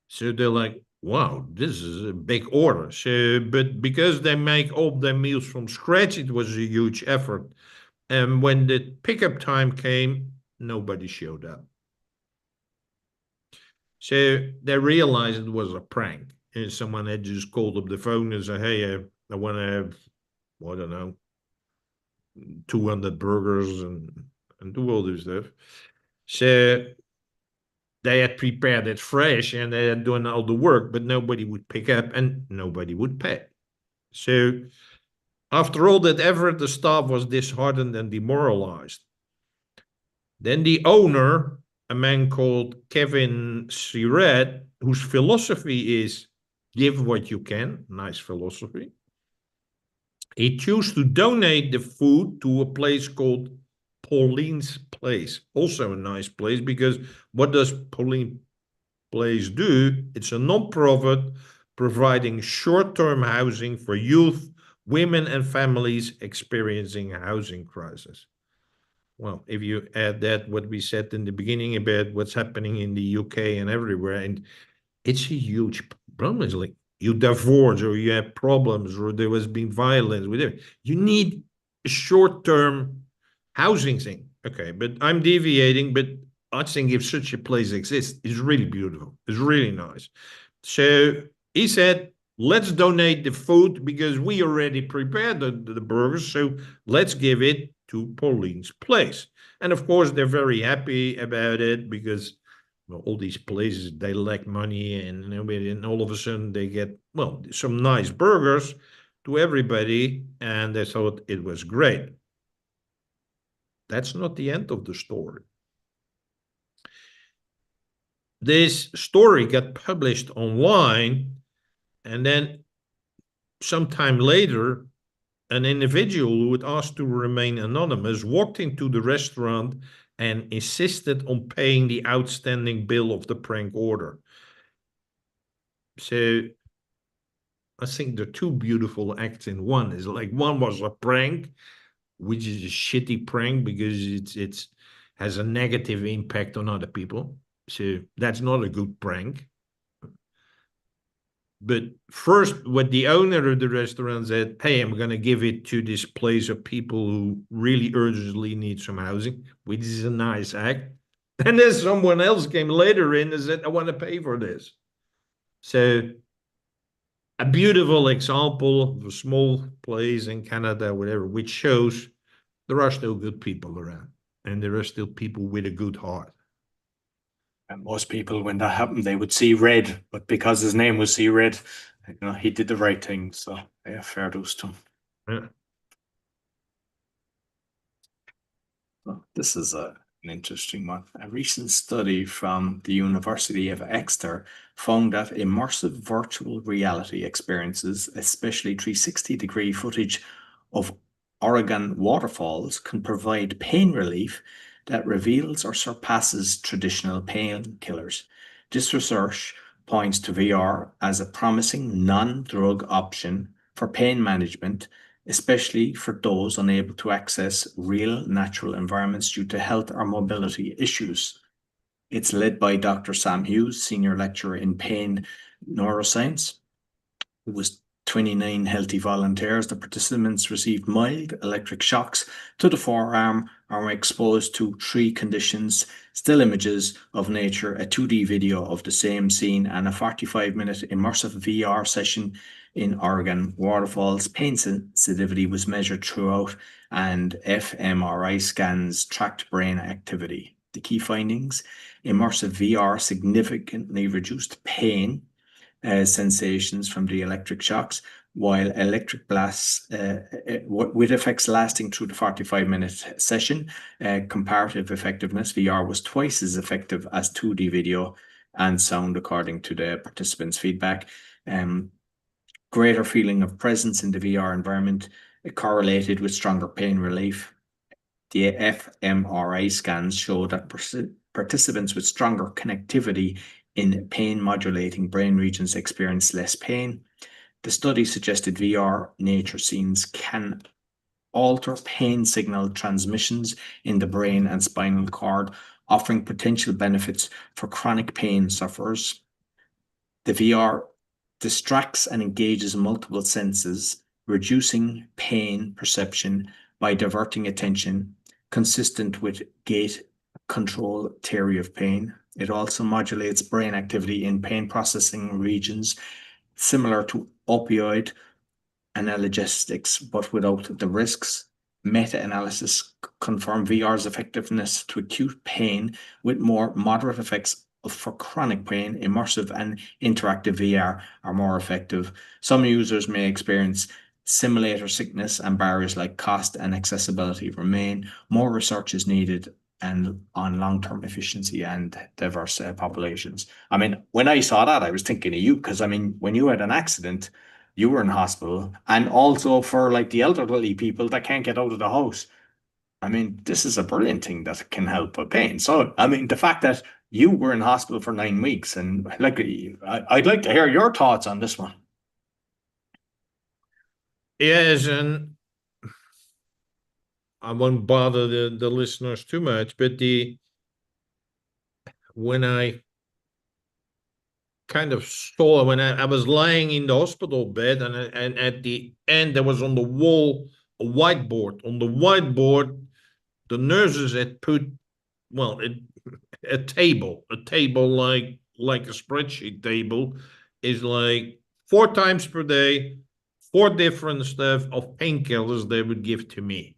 So they're like, wow, this is a big order. So, but because they make all their meals from scratch, it was a huge effort. And when the pickup time came, nobody showed up. So they realized it was a prank. And someone had just called up the phone and said, hey, I want to have, I don't know, 200 burgers and do all this stuff. So they had prepared it fresh and they had done all the work, but nobody would pick up and nobody would pay. So after all that effort, the staff was disheartened and demoralized. Then the owner, a man called Kevin Siret, whose philosophy is give what you can, nice philosophy, he chose to donate the food to a place called Pauline's Place, also a nice place, because what does Pauline Place do? It's a non-profit providing short-term housing for youth, women, and families experiencing a housing crisis. Well, if you add that what we said in the beginning about what's happening in the UK and everywhere, and it's a huge problem. It's like you divorce or you have problems or there has been violence, whatever. You need a short-term housing thing. Okay, but I'm deviating, but I think if such a place exists, it's really beautiful. It's really nice. So he said, let's donate the food because we already prepared the burgers. So let's give it to Pauline's place. And of course, they're very happy about it because well, all these places, they lack money and all of a sudden they get, well, some nice burgers to everybody. And they thought it was great. That's not the end of the story. This story got published online, and then sometime later, an individual who had asked to remain anonymous walked into the restaurant and insisted on paying the outstanding bill of the prank order. So I think the two beautiful acts in one is like one was a prank, which is a shitty prank because it's has a negative impact on other people. So that's not a good prank. But first, what the owner of the restaurant said, hey, I'm going to give it to this place of people who really urgently need some housing, which is a nice act. And then someone else came later in and said, I want to pay for this. So a beautiful example of a small place in Canada, whatever, which shows there are still good people around and there are still people with a good heart. And most people, when that happened, they would see red, but because his name was See Red, he did the right thing. So yeah, fair dues to him. Yeah. Well, this is an interesting one. A recent study from the University of Exeter found that immersive virtual reality experiences, especially 360-degree footage of Oregon waterfalls, can provide pain relief that reveals or surpasses traditional painkillers. This research points to VR as a promising non-drug option for pain management, especially for those unable to access real natural environments due to health or mobility issues. It's led by Dr. Sam Hughes, Senior Lecturer in Pain Neuroscience. It was 29 healthy volunteers. The participants received mild electric shocks to the forearm and were exposed to three conditions: still images of nature, a 2D video of the same scene, and a 45-minute immersive VR session in Oregon waterfalls. Pain sensitivity was measured throughout, and fMRI scans tracked brain activity. The key findings: immersive VR significantly reduced pain sensations from the electric shocks, while electric blasts, with effects lasting through the 45-minute session, comparative effectiveness, VR was twice as effective as 2D video and sound, according to the participants' feedback. Greater feeling of presence in the VR environment correlated with stronger pain relief. The fMRI scans show that participants with stronger connectivity in pain-modulating brain regions experience less pain. The study suggested VR nature scenes can alter pain signal transmissions in the brain and spinal cord, offering potential benefits for chronic pain sufferers. The VR distracts and engages multiple senses, reducing pain perception by diverting attention, consistent with gate control theory of pain. It also modulates brain activity in pain processing regions, similar to opioid analgesics, but without the risks. Meta-analysis confirmed VR's effectiveness to acute pain, with more moderate effects for chronic pain. Immersive and interactive VR are more effective. Some users may experience simulator sickness, and barriers like cost and accessibility remain. More research is needed and on long-term efficiency and diverse populations. I mean, when I saw that, I was thinking of you because, I mean, when you had an accident, you were in hospital, and also for like the elderly people that can't get out of the house. I mean, this is a brilliant thing that can help with pain. So, I mean, the fact that you were in hospital for 9 weeks, and like, I'd like to hear your thoughts on this one. Yes, and I won't bother the listeners too much, but when I kind of saw when I was lying in the hospital bed, and at the end there was on the wall a whiteboard. On the whiteboard the nurses had put, well, a table like a spreadsheet table, is like 4 times per day, 4 different stuff of painkillers they would give to me.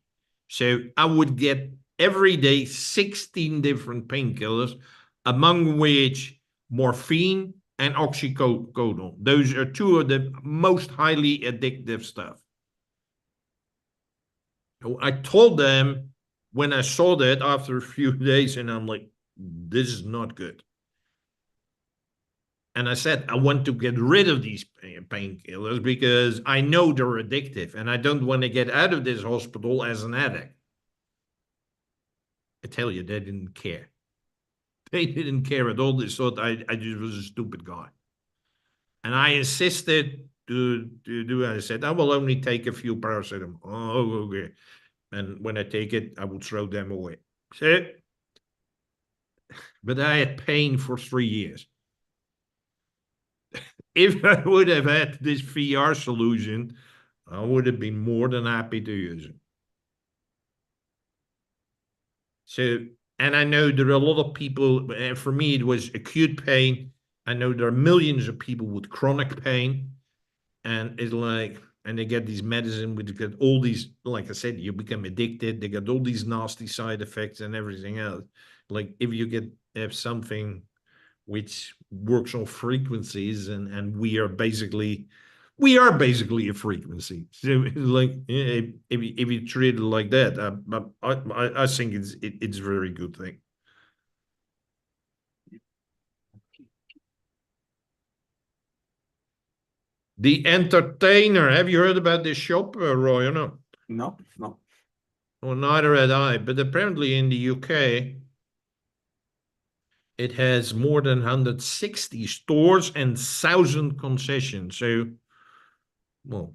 So I would get every day 16 different painkillers, among which morphine and oxycodone. Those are two of the most highly addictive stuff. I told them when I saw that after a few days, and I'm like, this is not good. And I said, I want to get rid of these painkillers because I know they're addictive and I don't want to get out of this hospital as an addict. I tell you, they didn't care. They didn't care at all. They thought I just was a stupid guy. And I insisted to do it. I said, I will only take a few paracetamol. Oh, okay. And when I take it, I will throw them away. So, but I had pain for 3 years. If I would have had this VR solution, I would have been more than happy to use it. So, and I know there are a lot of people, and for me, it was acute pain. I know there are millions of people with chronic pain, and it's like, and they get these medicine, which get all these, like I said, you become addicted. They get all these nasty side effects and everything else. Like if you have something which works on frequencies, and we are basically a frequency. So like if you treat it like that, I think it's a very good thing. The Entertainer. Have you heard about this shop, Roy, or no? No, no. Well, neither had I. But apparently in the UK, it has more than 160 stores and 1,000 concessions. So, well,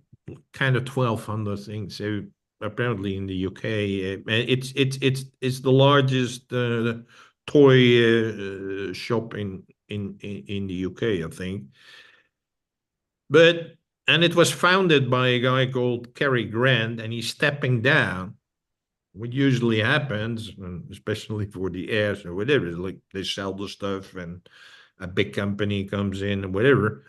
kind of 1,200 things. So apparently in the UK, it's the largest toy shop in the UK, I think. But and it was founded by a guy called Cary Grant, and he's stepping down. What usually happens, especially for the heirs or whatever, is like they sell the stuff and a big company comes in and whatever.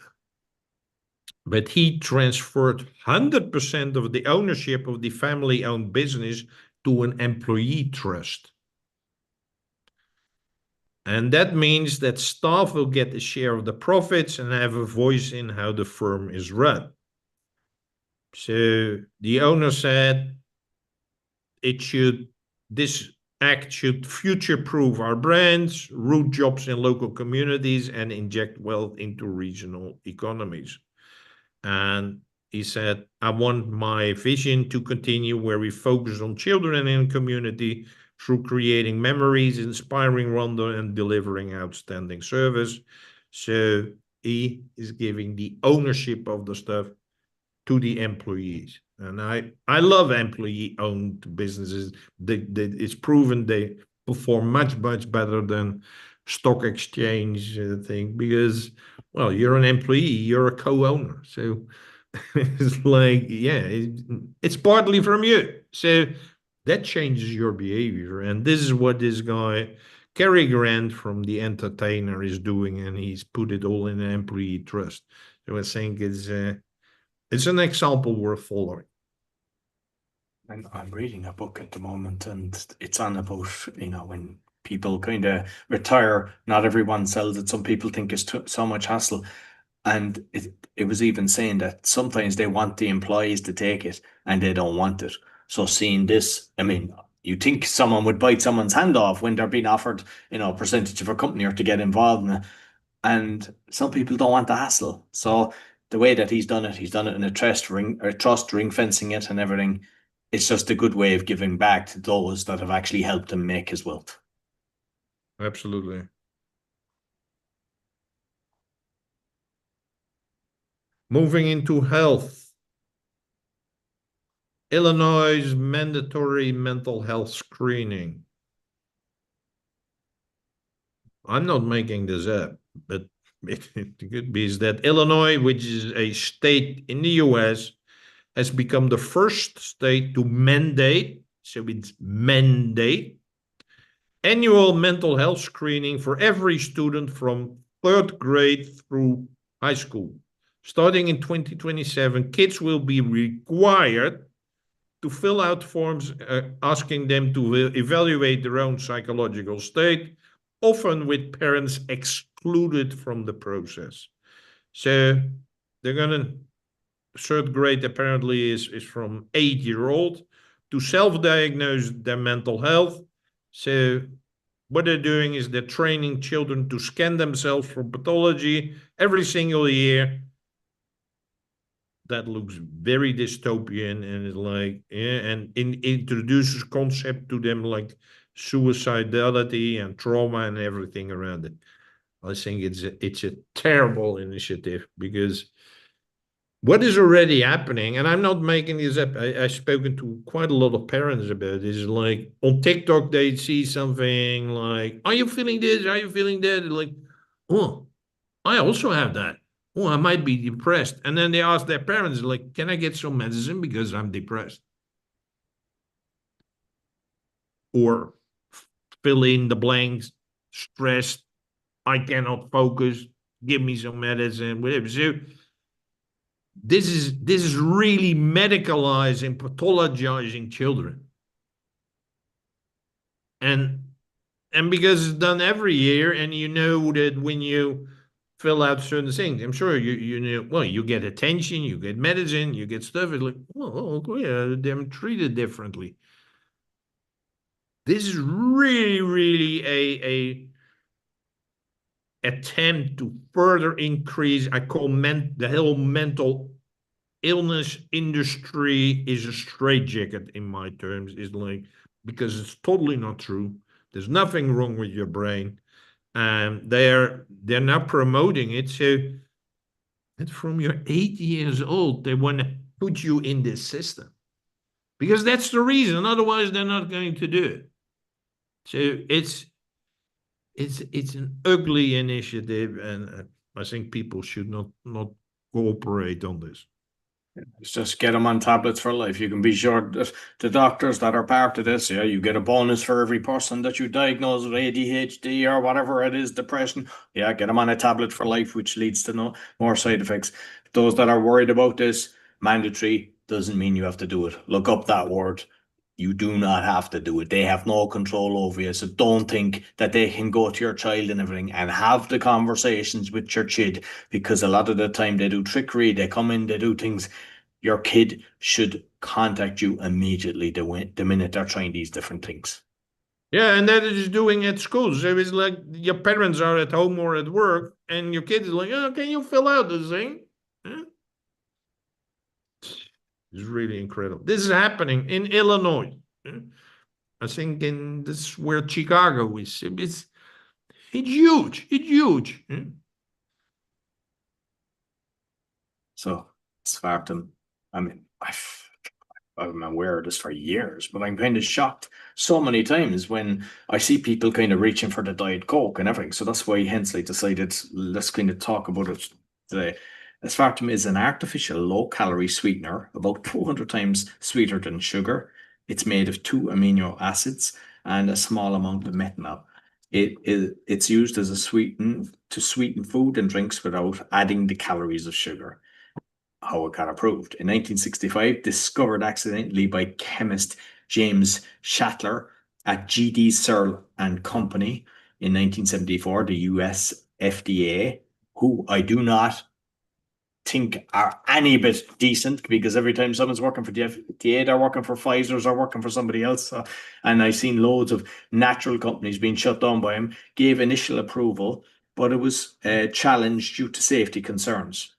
But he transferred 100% of the ownership of the family-owned business to an employee trust. And that means that staff will get a share of the profits and have a voice in how the firm is run. So the owner said this act should future-proof our brands, root jobs in local communities, and inject wealth into regional economies. And he said, I want my vision to continue where we focus on children in community through creating memories, inspiring wonder, and delivering outstanding service. So he is giving the ownership of the stuff to the employees. And I love employee-owned businesses. It's proven they perform much, much better than stock exchange thing because, well, you're an employee, you're a co-owner. So it's like, yeah, it's partly from you. So that changes your behavior. And this is what this guy, Cary Grant from The Entertainer, is doing. And he's put it all in an employee trust. So I think it's an example worth following. And I'm reading a book at the moment, and it's on about, when people kind of retire, not everyone sells it. Some people think it's so much hassle. And it was even saying that sometimes they want the employees to take it and they don't want it. So seeing this, I mean, you think someone would bite someone's hand off when they're being offered, a percentage of a company or to get involved in it. And some people don't want the hassle. So the way that he's done it in a trust ring fencing it and everything. It's just a good way of giving back to those that have actually helped him make his wealth. Absolutely. Moving into health. Illinois' mandatory mental health screening. I'm not making this up, but it could be is that Illinois, which is a state in the US, has become the first state to mandate so it's mandate. Annual mental health screening for every student from third grade through high school. Starting in 2027, kids will be required to fill out forms asking them to evaluate their own psychological state, often with parents excluded from the process. So they're going to, third grade apparently is from 8-year-old to self-diagnose their mental health. So what they're doing is they're training children to scan themselves for pathology every single year. That looks very dystopian, and it's like, yeah, and introduces concept to them like suicidality and trauma and everything around it. I think it's a terrible initiative, because what is already happening, and I'm not making this up, I've spoken to quite a lot of parents about this, like on TikTok, they see something like, are you feeling this? Are you feeling that? Like, oh, I also have that. Oh, I might be depressed. And then they ask their parents, like, can I get some medicine because I'm depressed? Or fill in the blanks, stressed, I cannot focus, give me some medicine, whatever. So this is really medicalizing, pathologizing children. And because it's done every year, and you know that when you fill out certain things, I'm sure you know, well, you get attention, you get medicine, you get stuff. It's like, oh, yeah, they're treated differently. This is really, really a attempt to further increase. I call the whole mental illness industry is a straitjacket in my terms. Is like, because it's totally not true. There's nothing wrong with your brain. They're now promoting it. So that from you're 8 years old, they want to put you in this system, because that's the reason. Otherwise, they're not going to do it. So it's an ugly initiative, and I think people should not cooperate on this. It's just get them on tablets for life. You can be sure that the doctors that are part of this, yeah, you get a bonus for every person that you diagnose with ADHD or whatever it is, depression. Yeah, get them on a tablet for life, which leads to no more side effects. Those that are worried about this, mandatory doesn't mean you have to do it. Look up that word. You do not have to do it. They have no control over you. So don't think that they can go to your child and everything and have the conversations with your kid, because a lot of the time they do trickery. They come in, they do things. Your kid should contact you immediately the minute they're trying these different things. Yeah, and that is doing at school. So it's like your parents are at home or at work, and your kid is like, oh, can you fill out this thing? Yeah. It's really incredible. This is happening in Illinois. Yeah. I think this is where Chicago is. It's huge. It's huge. Yeah. So it's Spartan. I mean, I've been aware of this for years, but I'm kind of shocked so many times when I see people kind of reaching for the Diet Coke and everything. So that's why Hensley decided, let's kind of talk about it today. Aspartame is an artificial low-calorie sweetener, about 200 times sweeter than sugar. It's made of 2 amino acids and a small amount of methanol. It's used as a sweeten food and drinks without adding the calories of sugar. How it got approved. In 1965, discovered accidentally by chemist James Shatler at GD Searle and Company. In 1974, the US FDA, who I do not think are any bit decent, because every time someone's working for the FDA, they're working for Pfizer's or working for somebody else. And I've seen loads of natural companies being shut down by him, gave initial approval, but it was challenged due to safety concerns.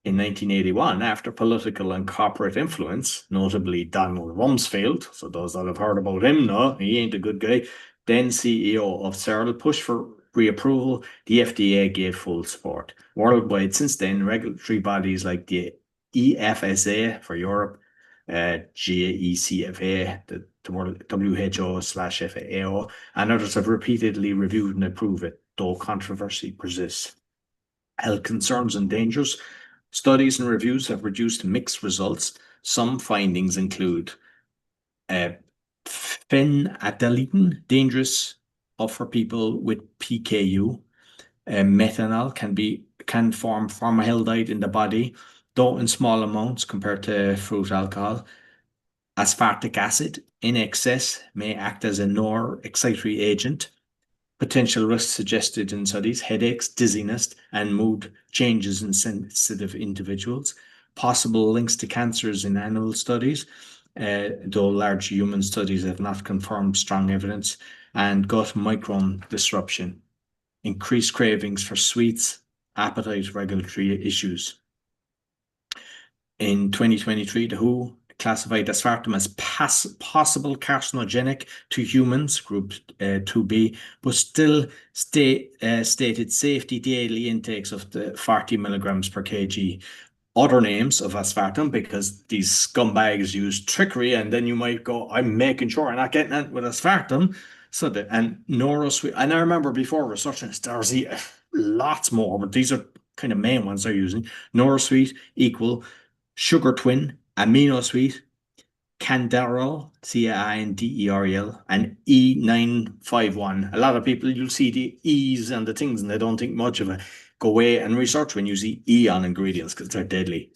In 1981, after political and corporate influence, notably Donald Rumsfeld, so those that have heard about him know he ain't a good guy, then CEO of Searle, pushed for reapproval. The FDA gave full support. Worldwide, since then, regulatory bodies like the EFSA for Europe, GECFA, the WHO/FAO, and others have repeatedly reviewed and approved it, though controversy persists. Health concerns and dangers. Studies and reviews have produced mixed results. Some findings include Phenadiethyl, dangerous for people with PKU. Methanol can form formaldehyde in the body, though in small amounts compared to fruit alcohol. Aspartic acid in excess may act as a nor-excitatory agent. Potential risks suggested in studies: headaches, dizziness, and mood changes in sensitive individuals. Possible links to cancers in animal studies, though large human studies have not confirmed strong evidence. And gut microbiome disruption, increased cravings for sweets, appetite regulatory issues. In 2023, the WHO classified aspartame as possible carcinogenic to humans, group 2B, but still stated safety daily intakes of the 40 milligrams per kg. Other names of aspartame, because these scumbags use trickery, and then you might go, I'm making sure I'm not getting it with aspartame. So and NoroSweet, and I remember before researching this, there's lots more, but these are kind of main ones they're using. NoroSweet equal Sugar Twin, Amino Sweet, Canderel, Canderel, and E951. A lot of people, you'll see the E's and the things, and they don't think much of it. Go away and research when you see E on ingredients because they're deadly.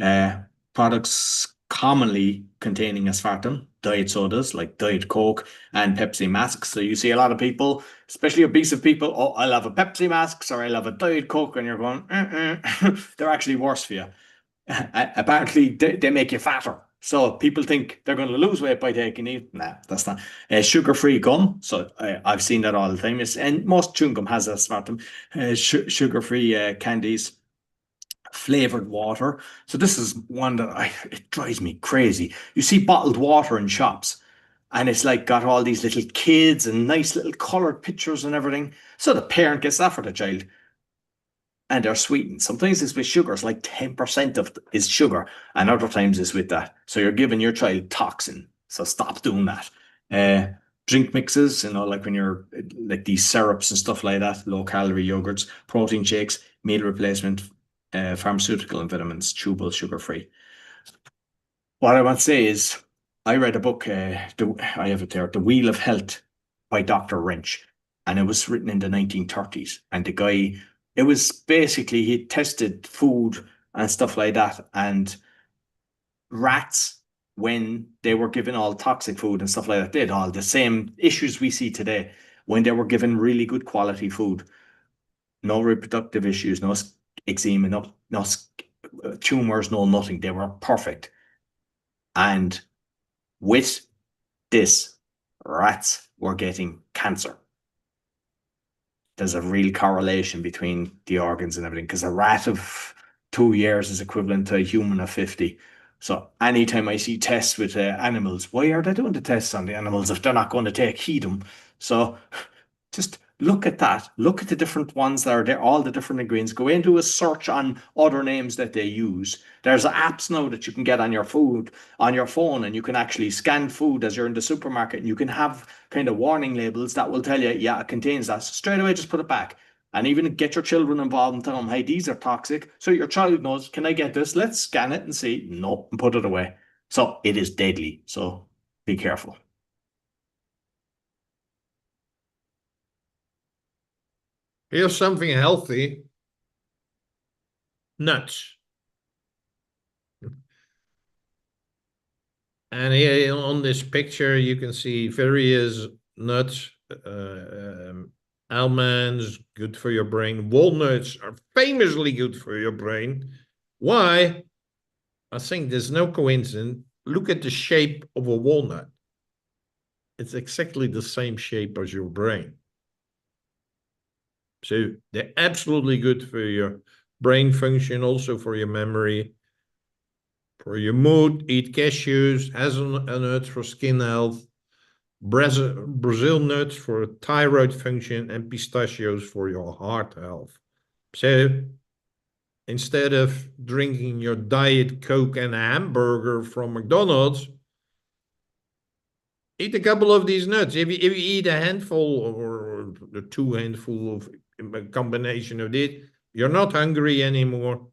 Uh, Products commonly containing aspartame, diet sodas like Diet Coke and Pepsi Masks. So you see a lot of people, especially obese people, oh, I'll have a Pepsi Mask or I'll have a Diet Coke, and you're going, they're actually worse for you. Apparently, they make you fatter. So people think they're going to lose weight by taking it. Nah, that's not. Sugar-free gum. So I've seen that all the time. And most chewing gum has aspartame. Sugar-free candies, flavored water. So this is one that it drives me crazy. You see bottled water in shops, and it's like got all these little kids and nice little colored pictures and everything. So the parent gets that for the child, and they're sweetened. Sometimes it's with sugar. It's like 10% of is sugar, and other times it's with that. So you're giving your child toxin. So stop doing that. Uh, Drink mixes, like when you're like these syrups and stuff like that, low calorie yogurts, protein shakes, meal replacement, pharmaceutical and vitamins, chewable, sugar free. What I want to say is, I read a book, I have it there, The Wheel of Health by Dr. Wrench, and it was written in the 1930s. And the guy, it was basically, he tested food and stuff like that, and rats, when they were given all toxic food and stuff like that, they had all the same issues we see today. When they were given really good quality food, no reproductive issues, no eczema, no tumors, no nothing. They were perfect. And with this, rats were getting cancer. There's a real correlation between the organs and everything, because a rat of 2 years is equivalent to a human of 50. So anytime I see tests with animals, why are they doing the tests on the animals if they're not going to take heed of them? So just look at that. Look at the different ones that are there, all the different ingredients. Go into a search on other names that they use. There's apps now that you can get on your food, on your phone, and you can actually scan food as you're in the supermarket, and you can have kind of warning labels that will tell you, yeah, it contains that. So straight away, just put it back. And even get your children involved and tell them, hey, these are toxic. So your child knows, can I get this? Let's scan it and see. Nope, and put it away. So it is deadly. So be careful. Here's something healthy. Nuts. And here on this picture, you can see various nuts. Almonds, good for your brain. Walnuts are famously good for your brain. Why? I think there's no coincidence. Look at the shape of a walnut. It's exactly the same shape as your brain. So they're absolutely good for your brain function, also for your memory, for your mood. Eat cashews, hazelnuts for skin health, Brazil nuts for thyroid function, and pistachios for your heart health. So instead of drinking your Diet Coke and a hamburger from McDonald's, eat a couple of these nuts. If you eat a handful or the two handful of a combination of it, you're not hungry anymore.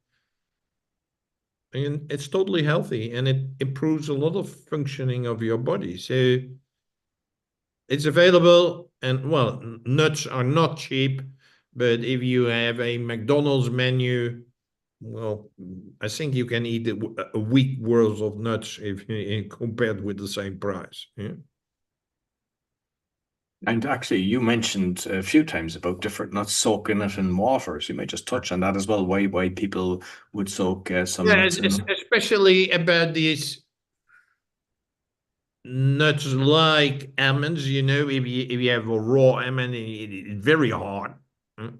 And it's totally healthy, and it improves a lot of functioning of your body. So It's available, and well, nuts are not cheap, but if you have a McDonald's menu, well, I think you can eat a week worth of nuts if compared with the same price. Yeah. And actually, you mentioned a few times about different nuts soaking it in water. So you may just touch on that as well. Why people would soak some Yeah, nuts in. especially about these nuts like almonds. If you have a raw almond, it's very hard. Mm.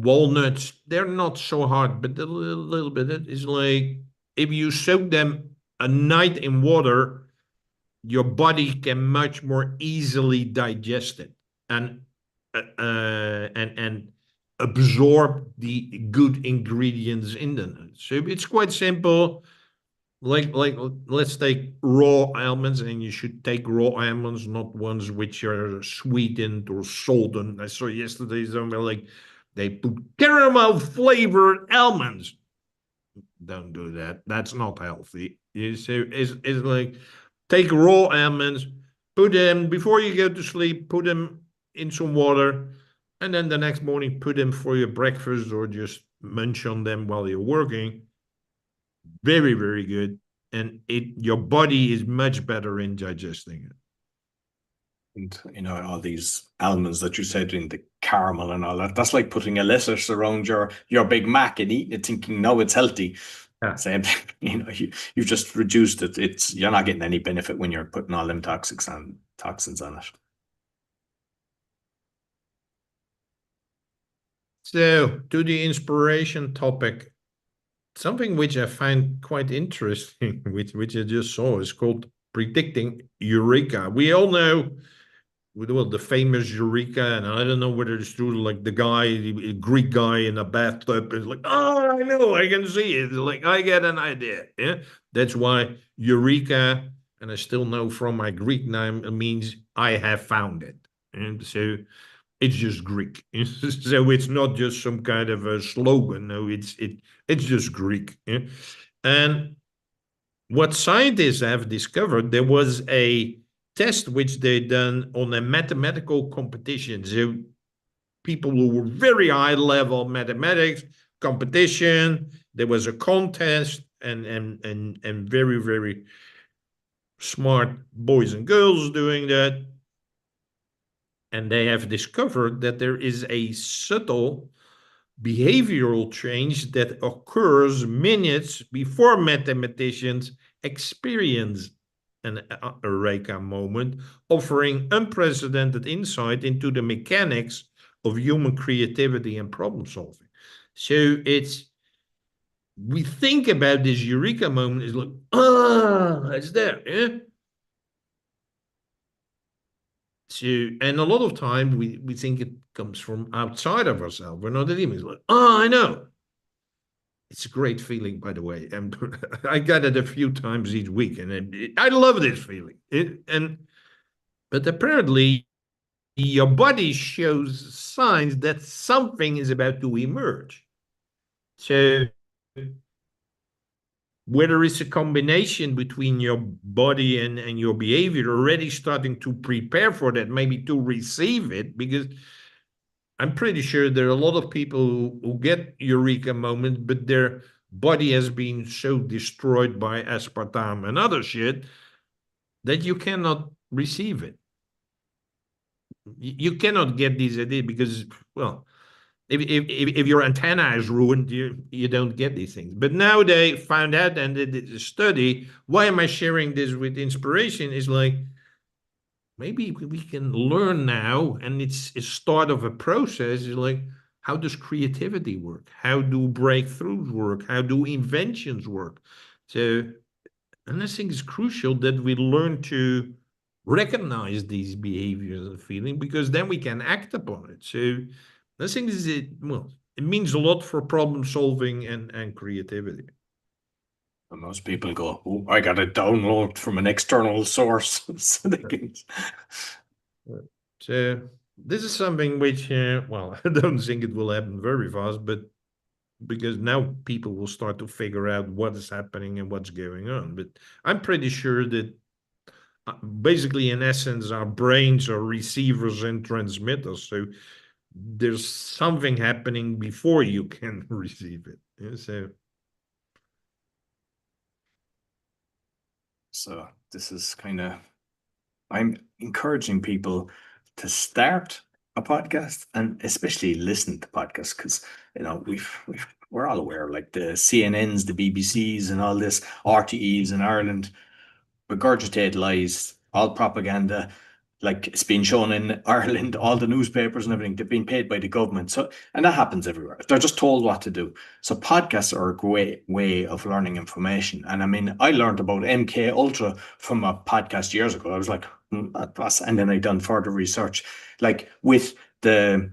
Walnuts, they're not so hard, but a little bit. It's like if you soak them a night in water, your body can much more easily digest it and and absorb the good ingredients in the nuts. So it's quite simple. Like let's take raw almonds, and you should take raw almonds, not ones which are sweetened or salted. I saw yesterday somewhere like they put caramel flavored almonds. Don't do that. That's not healthy. It's like take raw almonds, put them before you go to sleep, put them in some water, and then the next morning put them for your breakfast or just munch on them while you're working. Very, very good. And your body is much better in digesting it. And all these almonds that you said in the caramel and all that. That's like putting a lettuce around your Big Mac and eating it, thinking no, it's healthy. Yeah. Same thing. You've just reduced it. You're not getting any benefit when you're putting all them toxins on it. So, to the inspiration topic, something which I find quite interesting, which I just saw, is called predicting eureka. We all know, well, the famous eureka, and I don't know whether it's true. Like the Greek guy in a bathtub is like, oh, I know, I can see it. Like I get an idea. Yeah, that's why eureka, and I still know from my Greek name, it means I have found it, and so it's just Greek. So it's not just some kind of a slogan. No, it's just Greek. Yeah? And what scientists have discovered, there was a test which they done on a mathematical competition. So people who were very high level mathematics competition. There was a contest, and very, very smart boys and girls doing that. And they have discovered that there is a subtle behavioral change that occurs minutes before mathematicians experience an eureka moment, offering unprecedented insight into the mechanics of human creativity and problem solving. So we think about this eureka moment is like, it's there, yeah. So, and a lot of time we think it comes from outside of ourselves. We're not even like, I know. It's a great feeling, by the way, and I get it a few times each week, and I love this feeling. But apparently, your body shows signs that something is about to emerge. So whether it's a combination between your body and your behavior already starting to prepare for that, maybe to receive it, because I'm pretty sure there are a lot of people who get eureka moments, but their body has been so destroyed by aspartame and other shit that you cannot receive it. You cannot get these ideas because, well, if your antenna is ruined, you don't get these things. But now they found out and they did a study. Why am I sharing this with inspiration? Is like, maybe we can learn now, and it's a start of a process. Is like, how does creativity work? How do breakthroughs work? How do inventions work? So, and I think it's crucial that we learn to recognize these behaviors and feelings, because then we can act upon it. So I think this is it. Well, it means a lot for problem solving and creativity. And most people go, oh, I got to download from an external source so they can. So this is something which, well, I don't think it will happen very fast, but because now people will start to figure out what is happening and what's going on. But I'm pretty sure that basically, in essence, our brains are receivers and transmitters. So there's something happening before you can receive it. Yeah, So this is kind of, I'm encouraging people to start a podcast and especially listen to podcasts because we're all aware like the CNNs, the BBCs, and all this RTEs in Ireland regurgitate lies, all propaganda. Like it's been shown in Ireland, all the newspapers and everything, they've been paid by the government. So, and that happens everywhere. They're just told what to do. So podcasts are a great way of learning information. And I mean, I learned about MK Ultra from a podcast years ago. I was like, that's, and then I done further research, like with the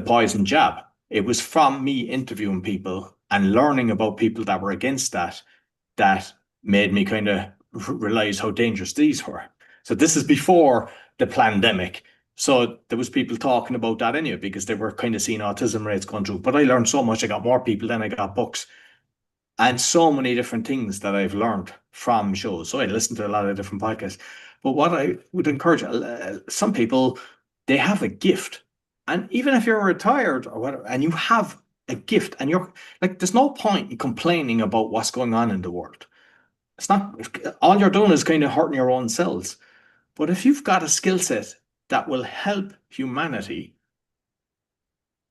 poison jab. It was from me interviewing people and learning about people that were against that made me kind of realize how dangerous these were. So this is before the pandemic. So there was people talking about that anyway because they were kind of seeing autism rates going through. But I learned so much. I got more people than I got books and so many different things that I've learned from shows. So I listen to a lot of different podcasts. But what I would encourage some people, they have a gift. And even if you're retired or whatever, and you have a gift and you're like, there's no point in complaining about what's going on in the world. It's not, all you're doing is kind of hurting your own selves. But if you've got a skill set that will help humanity,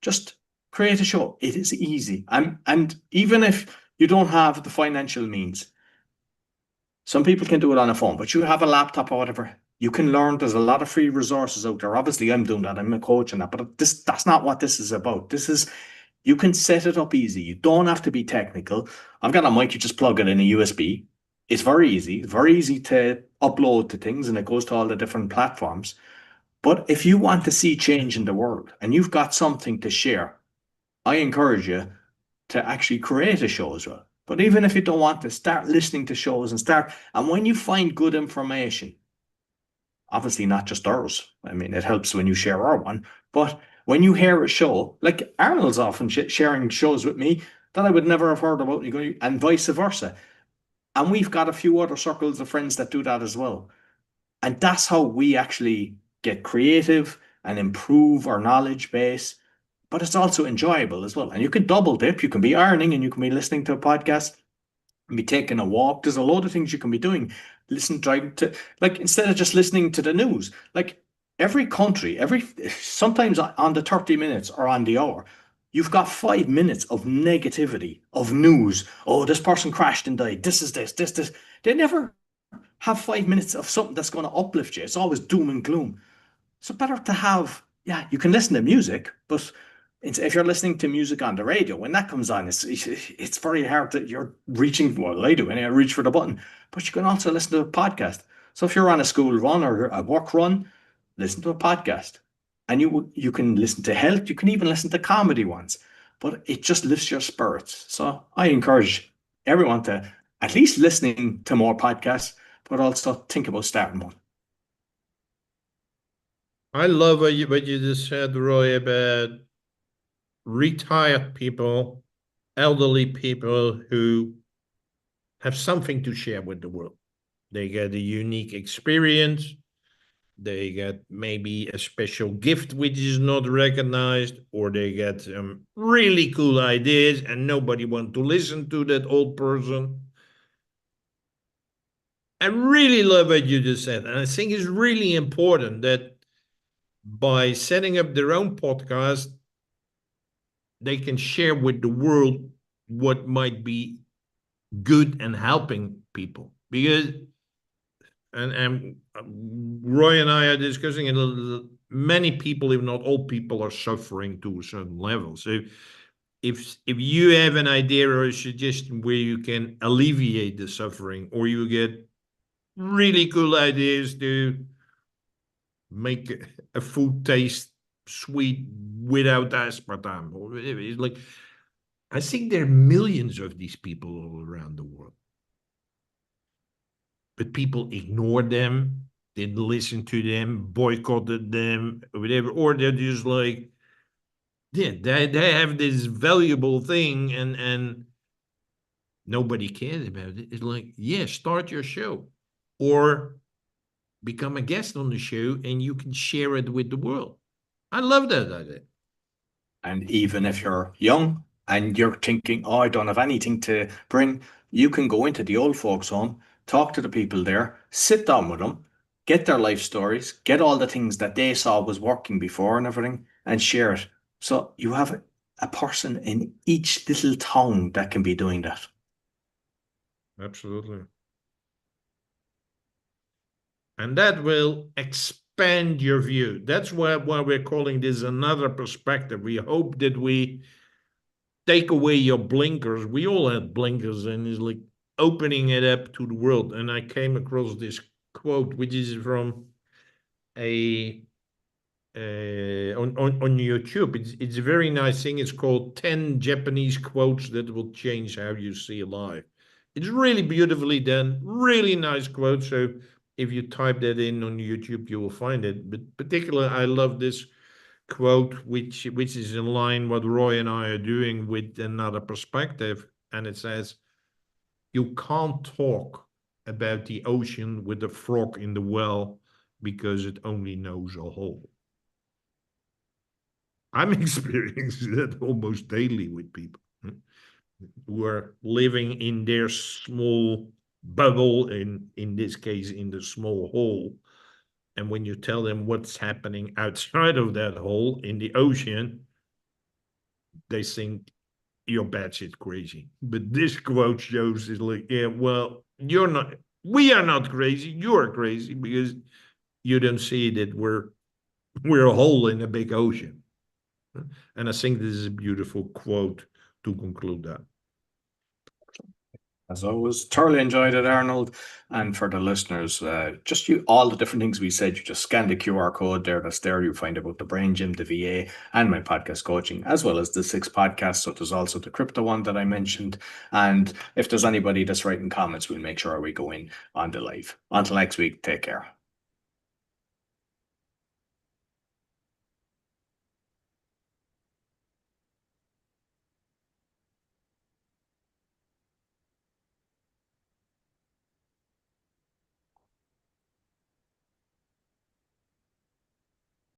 just create a show. It is easy. And even if you don't have the financial means, some people can do it on a phone, but you have a laptop or whatever. You can learn. There's a lot of free resources out there. Obviously, I'm doing that. I'm a coach and that, but that's not what this is about. This is you can set it up easy. You don't have to be technical. I've got a mic, you just plug it in a USB. It's very easy to upload to things and it goes to all the different platforms. But if you want to see change in the world and you've got something to share, I encourage you to actually create a show as well. But even if you don't want to, start listening to shows and when you find good information, obviously not just ours. I mean, it helps when you share our one, but when you hear a show, like Arnold's often sharing shows with me that I would never have heard about, and vice versa. And we've got a few other circles of friends that do that as well. And that's how we actually get creative and improve our knowledge base. But it's also enjoyable as well. And you can double dip. You can be ironing and you can be listening to a podcast and be taking a walk. There's a load of things you can be doing. Listen, drive to like instead of just listening to the news, like every country, sometimes on the 30 minutes or on the hour, you've got 5 minutes of negativity of news. Oh, this person crashed and died. This is this. They never have 5 minutes of something that's going to uplift you. It's always doom and gloom. So better to have, yeah, you can listen to music, but if you're listening to music on the radio, when that comes on, it's very hard that you're reaching, well, I do, and I reach for the button, but you can also listen to a podcast. So if you're on a school run or a work run, listen to a podcast. And you can listen to health, you can even listen to comedy ones, but it just lifts your spirits. So I encourage everyone to at least listening to more podcasts, but also think about starting one. I love what you just said, Roy, about retired people, elderly people who have something to share with the world. They get a unique experience. They get maybe a special gift which is not recognized, or they get some really cool ideas and nobody wants to listen to that old person. I really love what you just said. And I think it's really important that by setting up their own podcast, they can share with the world what might be good and helping people. Because, and Roy and I are discussing it a little, many people, if not all people, are suffering to a certain level. So if you have an idea or a suggestion where you can alleviate the suffering, or you get really cool ideas to make a food taste sweet without aspartame, or whatever, it's like, I think there are millions of these people all around the world, but people ignore them, didn't listen to them, boycotted them, or whatever, or they're just like, yeah, they have this valuable thing, and nobody cares about it. It's like, yeah, start your show, or become a guest on the show and you can share it with the world. I love that idea. And even if you're young and you're thinking, oh, I don't have anything to bring, you can go into the old folks' home, talk to the people there, sit down with them, get their life stories, get all the things that they saw was working before and everything, and share it. So you have a person in each little town that can be doing that. Absolutely. And that will expand your view. That's why we're calling this another perspective. We hope that we take away your blinkers. We all had blinkers, and it's like opening it up to the world. And I came across this quote, which is from a on YouTube. It's a very nice thing. It's called 10 Japanese quotes that will change how you see life. It's really beautifully done, really nice quote. So if you type that in on YouTube, you will find it. But particularly, I love this quote, which is in line what Roy and I are doing with another perspective, and it says, "You can't talk about the ocean with a frog in the well because it only knows a hole." I'm experiencing that almost daily with people who are living in their small bubble, in this case, in the small hole. And when you tell them what's happening outside of that hole in the ocean, they think you're batshit crazy. But this quote shows is like, yeah, well, we are not crazy. You're crazy because you don't see that we're a hole in a big ocean. And I think this is a beautiful quote to conclude that. As always, thoroughly enjoyed it, Arnold. And for the listeners, just you all the different things we said, you just scan the QR code there. That's there. You find about the Brain Gym, the VA, and my podcast coaching, as well as the 6 podcasts. So there's also the crypto one that I mentioned. And if there's anybody that's writing comments, we'll make sure we go in on the live. Until next week, take care.